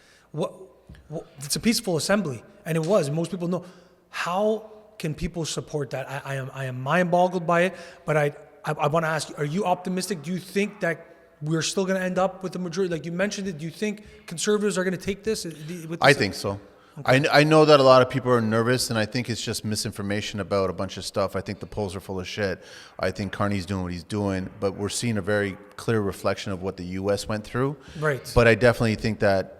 It's a peaceful assembly, and it was. Most people know. How can people support that? I am mind-boggled by it, but I want to ask you, are you optimistic? Do you think that we're still going to end up with the majority? Like you mentioned it, do you think conservatives are going to take this?
I think so. Okay. I know that a lot of people are nervous, and I think it's just misinformation about a bunch of stuff. I think the polls are full of shit. I think Carney's doing what he's doing, but we're seeing a very clear reflection of what the U.S. went through.
Right.
But I definitely think that,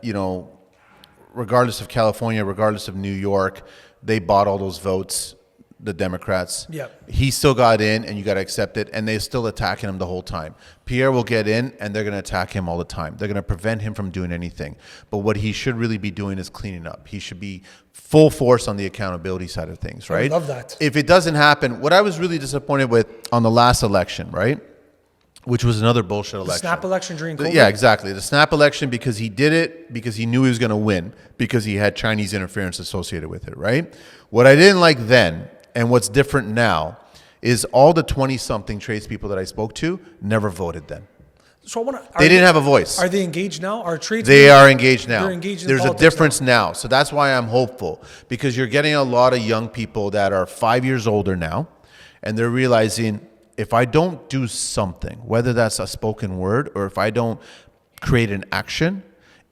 regardless of California, regardless of New York, they bought all those votes, the Democrats.
Yep.
He still got in, and you got to accept it, and they're still attacking him the whole time. Pierre will get in, and they're going to attack him all the time. They're going to prevent him from doing anything. But what he should really be doing is cleaning up. He should be full force on the accountability side of things, right?
I love that.
If it doesn't happen, what I was really disappointed with on the last election, right, which was another bullshit election.
Snap election during COVID?
Yeah, exactly. The snap election, because he did it, because he knew he was going to win, because he had Chinese interference associated with it, right? What I didn't like then, and what's different now, is all the 20-something tradespeople that I spoke to never voted then.
So I want to.
They didn't have a voice.
Are they engaged now? Are trades?
They are engaged now.
They're engaged in
There's a
politics
difference now. So that's why I'm hopeful, because you're getting a lot of young people that are 5 years older now, and they're realizing, if I don't do something, whether that's a spoken word or if I don't create an action,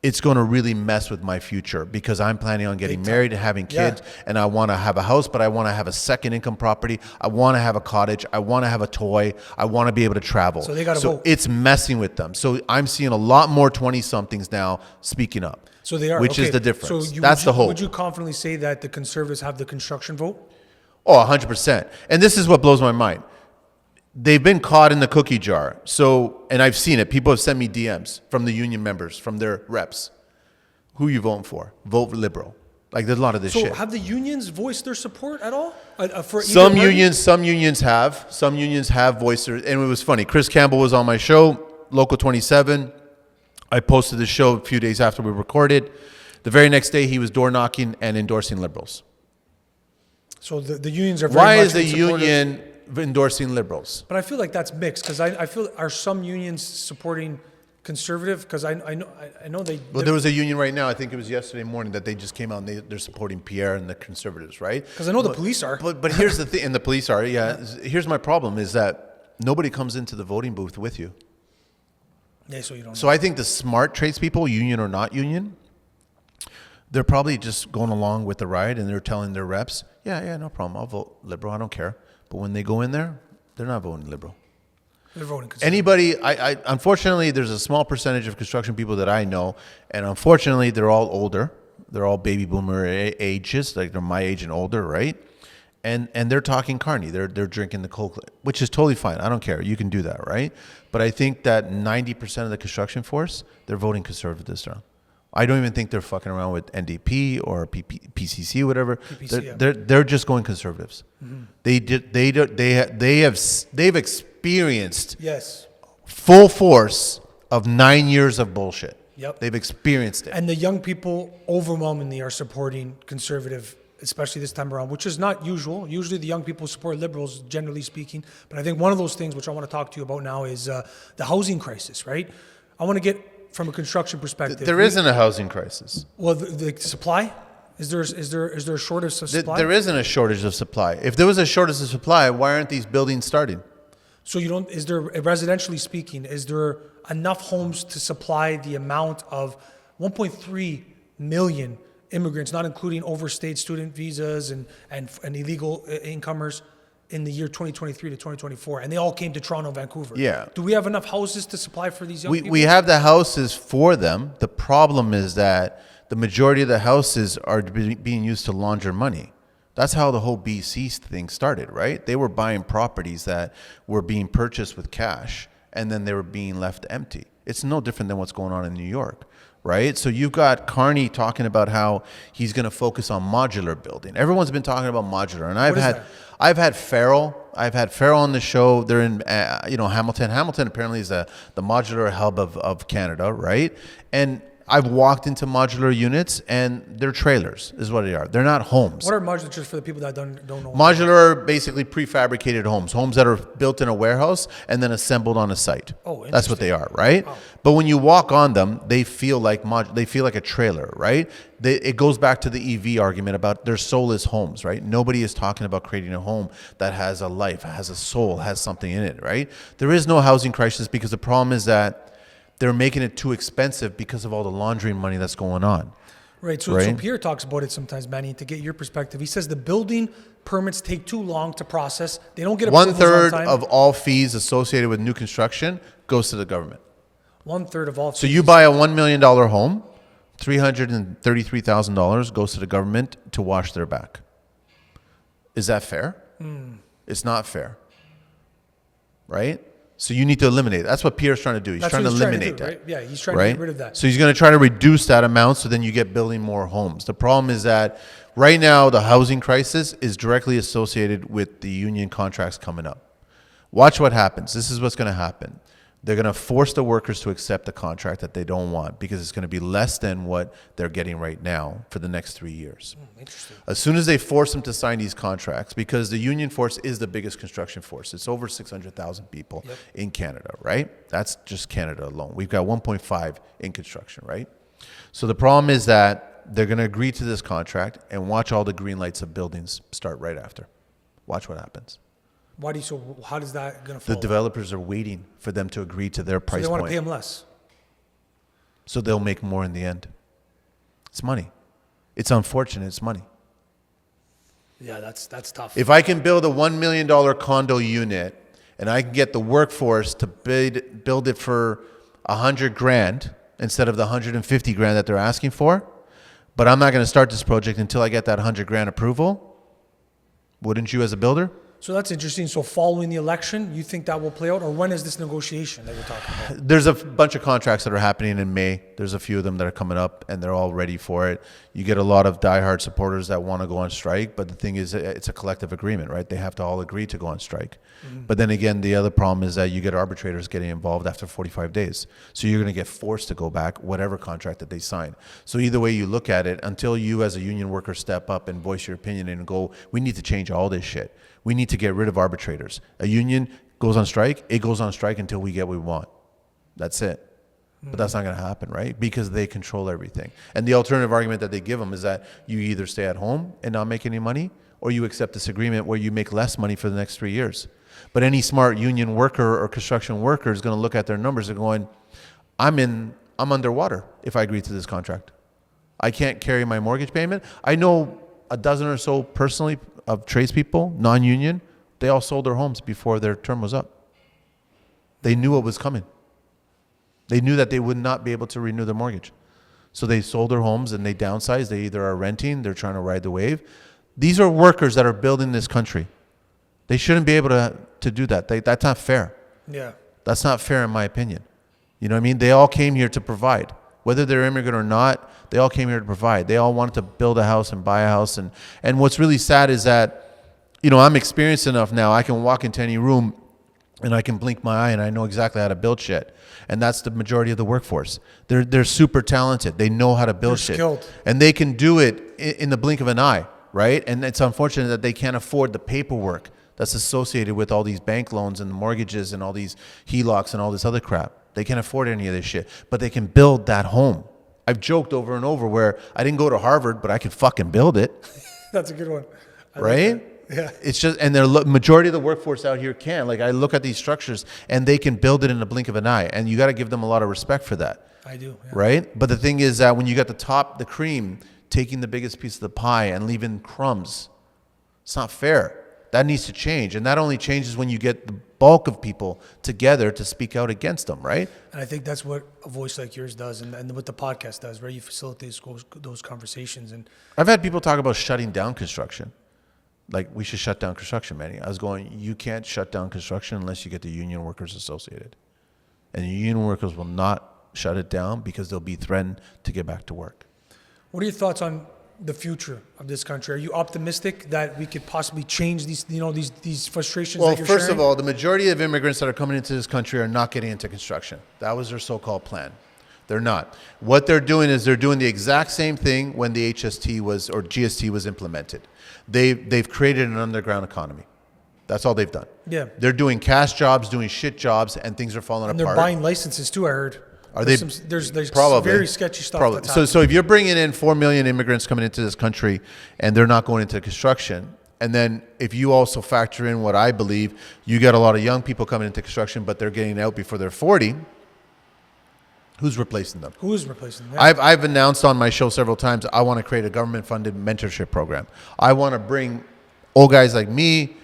it's going to really mess with my future, because I'm planning on getting married and having kids, and I want to have a house, but I want to have a second income property. I want to have a cottage. I want to have a toy. I want to be able to travel.
So they got to vote.
It's messing with them. So I'm seeing a lot more 20-somethings now speaking up.
So they are.
Which
okay.
is the difference.
So
That's the hope.
Would you confidently say that the Conservatives have the construction vote?
Oh, 100%. And this is what blows my mind. They've been caught in the cookie jar. So, and I've seen it. People have sent me DMs from the union members, from their reps. Who are you voting for? Vote Liberal. Like, there's a lot of this shit.
So have the unions voiced their support at all? For
Some unions have. Some unions have voiced their, and it was funny. Chris Campbell was on my show, Local 27. I posted the show a few days after we recorded. The very next day, he was door knocking and endorsing Liberals.
So the unions are very
Why
much
is the
supportive.
union endorsing Liberals?
But I feel like that's mixed, because I feel, are some unions supporting Conservative? Because I know they.
Well, there was a union right now, I think it was yesterday morning, that they just came out and they're supporting Pierre and the Conservatives, right?
Because I know the police are.
But here's the thing, and the police are, yeah. Here's my problem, is that nobody comes into the voting booth with you.
Yeah, so you don't know.
So I think the smart tradespeople, union or not union, they're probably just going along with the ride, and they're telling their reps, yeah, no problem, I'll vote Liberal, I don't care. But when they go in there, they're not voting Liberal.
They're voting Conservative.
Anybody, unfortunately, there's a small percentage of construction people that I know, and unfortunately, they're all older. They're all baby boomer ages, like they're my age and older, right? And they're talking Carney. They're drinking the Coke, which is totally fine. I don't care. You can do that, right? But I think that 90% of the construction force, they're voting Conservative this round. I don't even think they're fucking around with NDP or PCC, whatever.
PPC,
they're just going Conservatives. Mm-hmm. They've experienced full force of 9 years of bullshit.
Yep.
They've experienced it.
And the young people overwhelmingly are supporting Conservative, especially this time around, which is not usual. Usually the young people support Liberals, generally speaking. But I think one of those things which I want to talk to you about now is the housing crisis, right? I want to get from a construction perspective.
There isn't a housing crisis.
Well, the supply? Is there a shortage of supply?
There isn't a shortage of supply. If there was a shortage of supply, why aren't these buildings starting?
So is there, residentially speaking, is there enough homes to supply the amount of 1.3 million immigrants, not including overstayed student visas and illegal incomers, in the year 2023 to 2024, and they all came to Toronto, Vancouver.
Yeah.
Do we have enough houses to supply for these young people?
We have the houses for them. The problem is that the majority of the houses are being used to launder money. That's how the whole BC thing started, right? They were buying properties that were being purchased with cash, and then they were being left empty. It's no different than what's going on in New York, right? So you've got Carney talking about how he's going to focus on modular building. Everyone's been talking about modular, and I've had Farrell on the show. They're in Hamilton. Hamilton apparently is the modular hub of Canada, right? And I've walked into modular units, and they're trailers, is what they are. They're not homes.
What are modular, just for the people that don't know?
Modular are basically prefabricated homes that are built in a warehouse and then assembled on a site.
Oh,
that's what they are, right?
Oh.
But when you walk on them, they feel like a trailer, right? It goes back to the EV argument about they're soulless homes, right? Nobody is talking about creating a home that has a life, has a soul, has something in it, right? There is no housing crisis because the problem is that they're making it too expensive because of all the laundering money that's going on.
Right. So Pierre talks about it sometimes, Manny, to get your perspective. He says the building permits take too long to process. They don't get approvals on time.
1/3 of all fees associated with new construction goes to the government.
1/3 of all fees.
So you buy a $1 million home, $333,000 goes to the government to wash their back. Is that fair? It's not fair. Right? So you need to eliminate. That's what Pierre's trying to do. He's trying to eliminate that.
Right? Yeah, he's trying to get rid of that.
So he's going to try to reduce that amount so then you get building more homes. The problem is that right now the housing crisis is directly associated with the union contracts coming up. Watch what happens. This is what's going to happen. They're going to force the workers to accept the contract that they don't want because it's going to be less than what they're getting right now for the next 3 years.
Interesting.
As soon as they force them to sign these contracts, because the union force is the biggest construction force. It's over 600,000 people in Canada, right? That's just Canada alone. We've got 1.5 in construction, right? So the problem is that they're going to agree to this contract and watch all the green lights of buildings start right after. Watch what happens.
How does that going to fall?
The developers are waiting for them to agree to their price
So they want to
point.
pay them less.
So they'll make more in the end. It's money. It's unfortunate. It's money.
Yeah, that's tough.
If I can build a $1 million condo unit and I can get the workforce to build it for $100,000 instead of the $150,000 that they're asking for, but I'm not going to start this project until I get that $100,000 approval, wouldn't you as a builder?
So that's interesting. So following the election, you think that will play out? Or when is this negotiation that you're talking about?
There's a bunch of contracts that are happening in May. There's a few of them that are coming up, and they're all ready for it. You get a lot of diehard supporters that want to go on strike, but the thing is, it's a collective agreement, right? They have to all agree to go on strike. But then again, the other problem is that you get arbitrators getting involved after 45 days. So you're going to get forced to go back, whatever contract that they sign. So either way you look at it, until you as a union worker step up and voice your opinion and go, we need to change all this shit. We need to get rid of arbitrators. A union goes on strike, it goes on strike until we get what we want. That's it. But that's not going to happen, right? Because they control everything. And the alternative argument that they give them is that you either stay at home and not make any money, or you accept this agreement where you make less money for the next 3 years. But any smart union worker or construction worker is going to look at their numbers and going, I'm underwater if I agree to this contract. I can't carry my mortgage payment. I know a dozen or so personally of tradespeople, non-union, they all sold their homes before their term was up. They knew what was coming. They knew that they would not be able to renew their mortgage. So they sold their homes and they downsized. They either are renting, they're trying to ride the wave. These are workers that are building this country. They shouldn't be able to do that. That's not fair.
Yeah.
That's not fair in my opinion. You know what I mean? They all came here to provide. Whether they're immigrant or not, they all came here to provide. They all wanted to build a house and buy a house. And what's really sad is that, I'm experienced enough now. I can walk into any room and I can blink my eye and I know exactly how to build shit. And that's the majority of the workforce. They're super talented. They know how to build shit.
Skilled.
And they can do it in the blink of an eye, right? And it's unfortunate that they can't afford the paperwork that's associated with all these bank loans and mortgages and all these HELOCs and all this other crap. They can't afford any of this shit, but they can build that home. I've joked over and over where I didn't go to Harvard, but I could fucking build it.
That's a good one.
Right?
Like yeah.
It's just, and the majority of the workforce out here can. Like I look at these structures and they can build it in the blink of an eye. And you got to give them a lot of respect for that.
I do. Yeah.
Right? But the thing is that when you got the cream, taking the biggest piece of the pie and leaving crumbs, it's not fair. That needs to change. And that only changes when you get the bulk of people together to speak out against them, right?
And I think that's what a voice like yours does and what the podcast does, right? You facilitate those conversations. And
I've had people talk about shutting down construction. Like, we should shut down construction, Manny. I was going, you can't shut down construction unless you get the union workers associated. And the union workers will not shut it down because they'll be threatened to get back to work.
What are your thoughts on the future of this country? Are you optimistic that we could possibly change these frustrations
Well,
that you're
first
sharing?
of all, the majority of immigrants that are coming into this country are not getting into construction. That was their so-called plan. They're not. What they're doing is they're doing the exact same thing when the HST or GST was implemented. They've created an underground economy. That's all they've done.
Yeah.
They're doing cash jobs, doing shit jobs, and things are falling
And
apart.
they're buying licenses too, I heard.
Are
there's
probably
very sketchy stuff
probably.
that's happening.
So if you're bringing in 4 million immigrants coming into this country and they're not going into construction, and then if you also factor in what I believe, you get a lot of young people coming into construction, but they're getting out before they're 40, who's replacing them?
Who is replacing them? Yeah.
I've announced on my show several times I want to create a government-funded mentorship program. I want to bring old guys like me,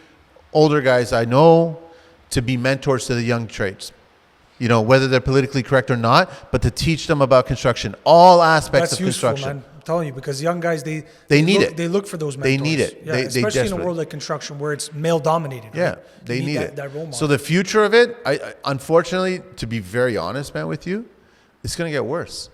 older guys I know, to be mentors to the young trades. Whether they're politically correct or not, but to teach them about construction, all aspects
That's
of
useful,
construction.
man. telling you, because young guys, they
need
look,
it.
They look for those mentors.
They need it.
Yeah,
They
especially in a world like construction where it's male dominated.
Yeah,
right?
they
You
need
that,
it.
that role model.
So the future of it, I unfortunately, to be very honest, man, with you, it's going to get worse.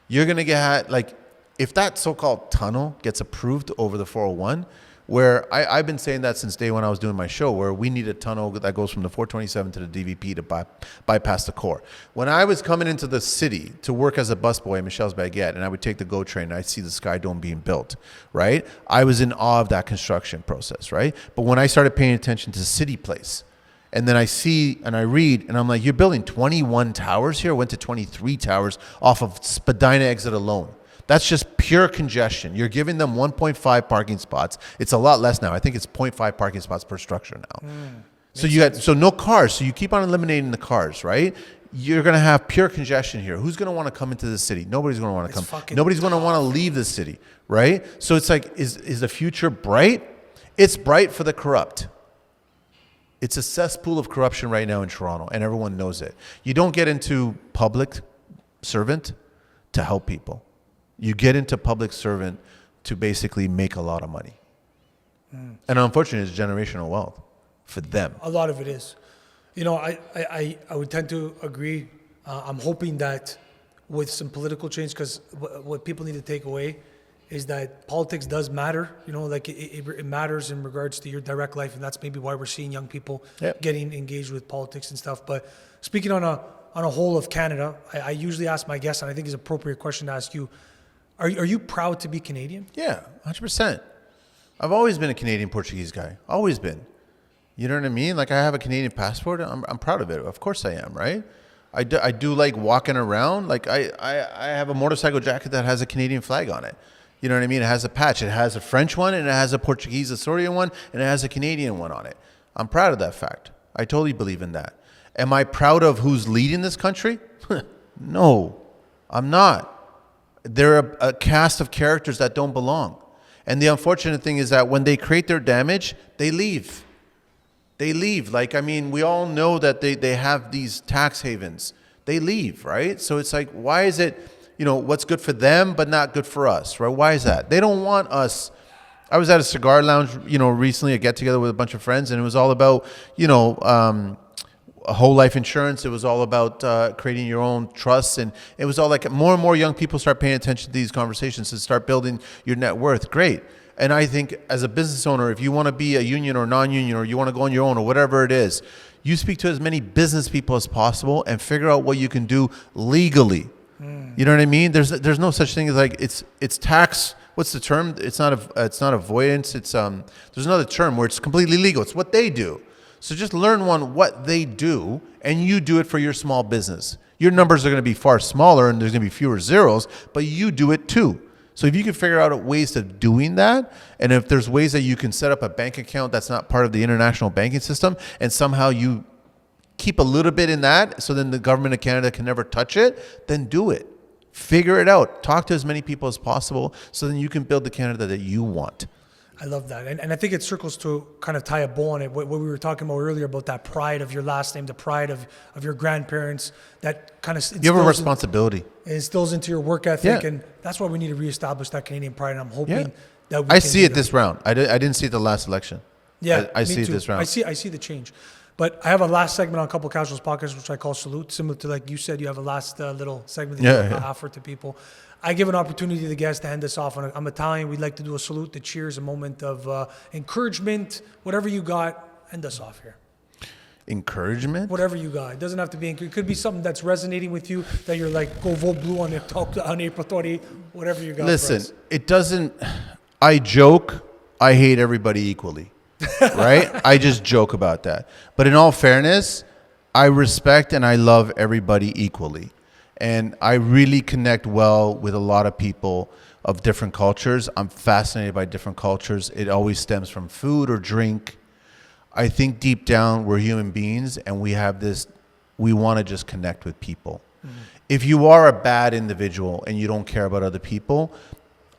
You're going to get, like, if that so-called tunnel gets approved over the 401, where I've been saying that since day one I was doing my show, where we need a tunnel that goes from the 427 to the DVP to bypass the core. When I was coming into the city to work as a busboy in Michelle's Baguette, and I would take the GO train and I'd see the Sky Dome being built, right? I was in awe of that construction process, right? But when I started paying attention to City Place, and then I see and I read, and I'm like, you're building 21 towers here? Went to 23 towers off of Spadina exit alone. That's just pure congestion. You're giving them 1.5 parking spots. It's a lot less now. I think it's 0.5 parking spots per structure now. So no cars. So you keep on eliminating the cars, right? You're going to have pure congestion here. Who's going to want to come into the city? Nobody's going to want to come. Nobody's going to want to leave the city, right? So it's like, is the future bright? It's bright for the corrupt. It's a cesspool of corruption right now in Toronto, and everyone knows it. You don't get into public servant to help people. You get into public servant to basically make a lot of money. And unfortunately, it's generational wealth for them.
A lot of it is. You know, I would tend to agree. I'm hoping that with some political change, because what people need to take away is that politics does matter. You know, like it matters in regards to your direct life, and that's maybe why we're seeing young people getting engaged with politics and stuff. But speaking on a whole of Canada, I usually ask my guests, and I think it's an appropriate question to ask you, are you proud to be Canadian?
Yeah, 100%. I've always been a Canadian Portuguese guy. Always been. You know what I mean? Like, I have a Canadian passport. I'm proud of it. Of course I am, right? I do like walking around. Like, I have a motorcycle jacket that has a Canadian flag on it. You know what I mean? It has a patch. It has a French one, and it has a Portuguese Açorian one, and it has a Canadian one on it. I'm proud of that fact. I totally believe in that. Am I proud of who's leading this country? No, I'm not. They're a cast of characters that don't belong. And the unfortunate thing is that when they create their damage, they leave. They leave. Like, I mean, we all know that they have these tax havens. They leave, right? So it's like, why is it, you know, what's good for them but not good for us, right? Why is that? They don't want us. I was at a cigar lounge, you know, recently, a get-together with a bunch of friends, and it was all about, you know, whole life insurance. It was all about creating your own trusts, and it was all like more and more young people start paying attention to these conversations and start building your net worth. Great. And I think as a business owner, if you want to be a union or non-union, or you want to go on your own or whatever it is, you speak to as many business people as possible and figure out what you can do legally. You know what I mean? There's no such thing as like it's tax. What's the term? It's not avoidance. It's there's another term where it's completely legal. It's what they do. So just learn what they do, and you do it for your small business. Your numbers are going to be far smaller, and there's going to be fewer zeros, but you do it too. So if you can figure out ways of doing that, and if there's ways that you can set up a bank account that's not part of the international banking system, and somehow you keep a little bit in that, so then the government of Canada can never touch it, then do it. Figure it out. Talk to as many people as possible, so then you can build the Canada that you want.
I love that. And I think it circles to kind of tie a bow on it, what we were talking about earlier about that pride of your last name, the pride of your grandparents, that kind of
you have a responsibility.
It instills into your work ethic, and that's why we need to reestablish that Canadian pride, and I'm hoping that we
I see it this round. I didn't see it the last election.
Yeah,
I see it this round.
I see the change. But I have a last segment on Couple Casuals podcast, which I call Salute, similar to like you said, you have a last little segment that you offer to people. I give an opportunity to the guests to hand this off. I'm Italian. We'd like to do a salute, the cheers, a moment of encouragement, whatever you got, end us off here.
Encouragement?
Whatever you got. It doesn't have to be, it could be something that's resonating with you, that you're like, go vote blue on April 28th, whatever you got.
Listen, it doesn't, I joke, I hate everybody equally, right? I just joke about that. But in all fairness, I respect and I love everybody equally. And I really connect well with a lot of people of different cultures. I'm fascinated by different cultures. It always stems from food or drink. I think deep down we're human beings, and we have this, we want to just connect with people. Mm-hmm. If you are a bad individual and you don't care about other people,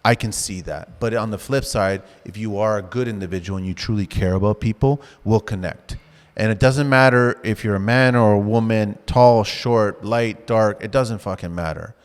I can see that. But on the flip side, if you are a good individual and you truly care about people, we'll connect. And it doesn't matter if you're a man or a woman, tall, short, light, dark, it doesn't fucking matter.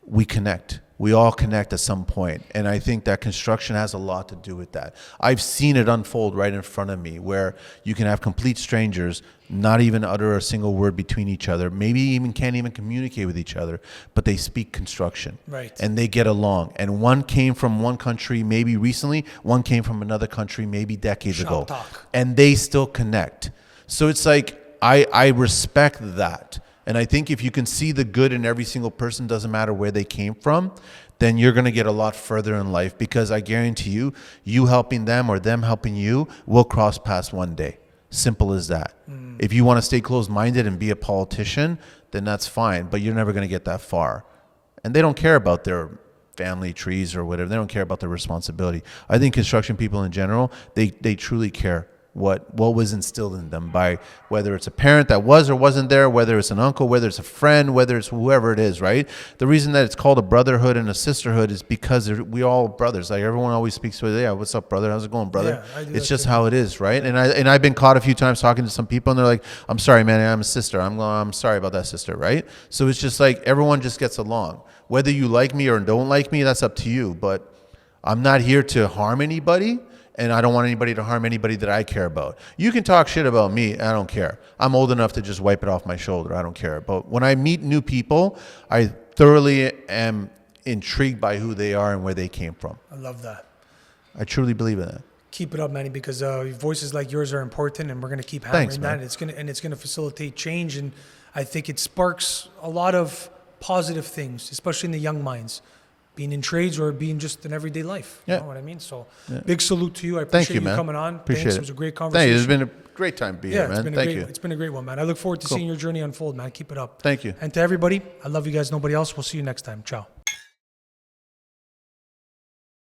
We connect. we all connect at some point. And I think that construction has a lot to do with that. I've seen it unfold right in front of me, where you can have complete strangers not even utter a single word between each other, maybe even can't even communicate with each other, but they speak construction.
Right.
And they get along. And one came from one country maybe recently, one came from another country maybe decades ago.
Talk.
And they still connect. So it's like, I respect that. And I think if you can see the good in every single person, doesn't matter where they came from, then you're going to get a lot further in life, because I guarantee you, you helping them or them helping you will cross paths one day. Simple as that. If you want to stay closed-minded and be a politician, then that's fine, but you're never going to get that far. And they don't care about their family trees or whatever. They don't care about their responsibility. I think construction people in general, they truly care what was instilled in them by, whether it's a parent that was or wasn't there, whether it's an uncle, whether it's a friend, whether it's whoever it is, right? The reason that it's called a brotherhood and a sisterhood is because we all brothers. Like, everyone always speaks to it. Yeah, what's up, brother? How's it going, brother?
Yeah, I do
it's
that
just
too.
how it is, right? And I've been caught a few times talking to some people, and they're like, "I'm sorry, man. I'm a sister. I'm sorry about that, sister," right? So it's just like everyone just gets along. Whether you like me or don't like me, that's up to you. But I'm not here to harm anybody. And I don't want anybody to harm anybody that I care about. You can talk shit about me. I don't care. I'm old enough to just wipe it off my shoulder. I don't care. But when I meet new people, I thoroughly am intrigued by who they are and where they came from.
I love that.
I truly believe in that.
Keep it up, Manny, because voices like yours are important, and we're going to keep hammering
Thanks,
that.
man.
It's going to facilitate change, and I think it sparks a lot of positive things, especially in the young minds, being in trades or being just in everyday life.
Yeah.
You know what I mean? So big salute to you. I
Thank
appreciate
you,
you
man.
coming on.
Appreciate
Thanks.
it.
It was a great
Thank
conversation.
you. It's been a great time being here, man. Thank you.
It's been a great one, man. I look forward to seeing your journey unfold, man. Keep it up.
Thank you.
And to everybody, I love you guys. Nobody else. We'll see you next time. Ciao.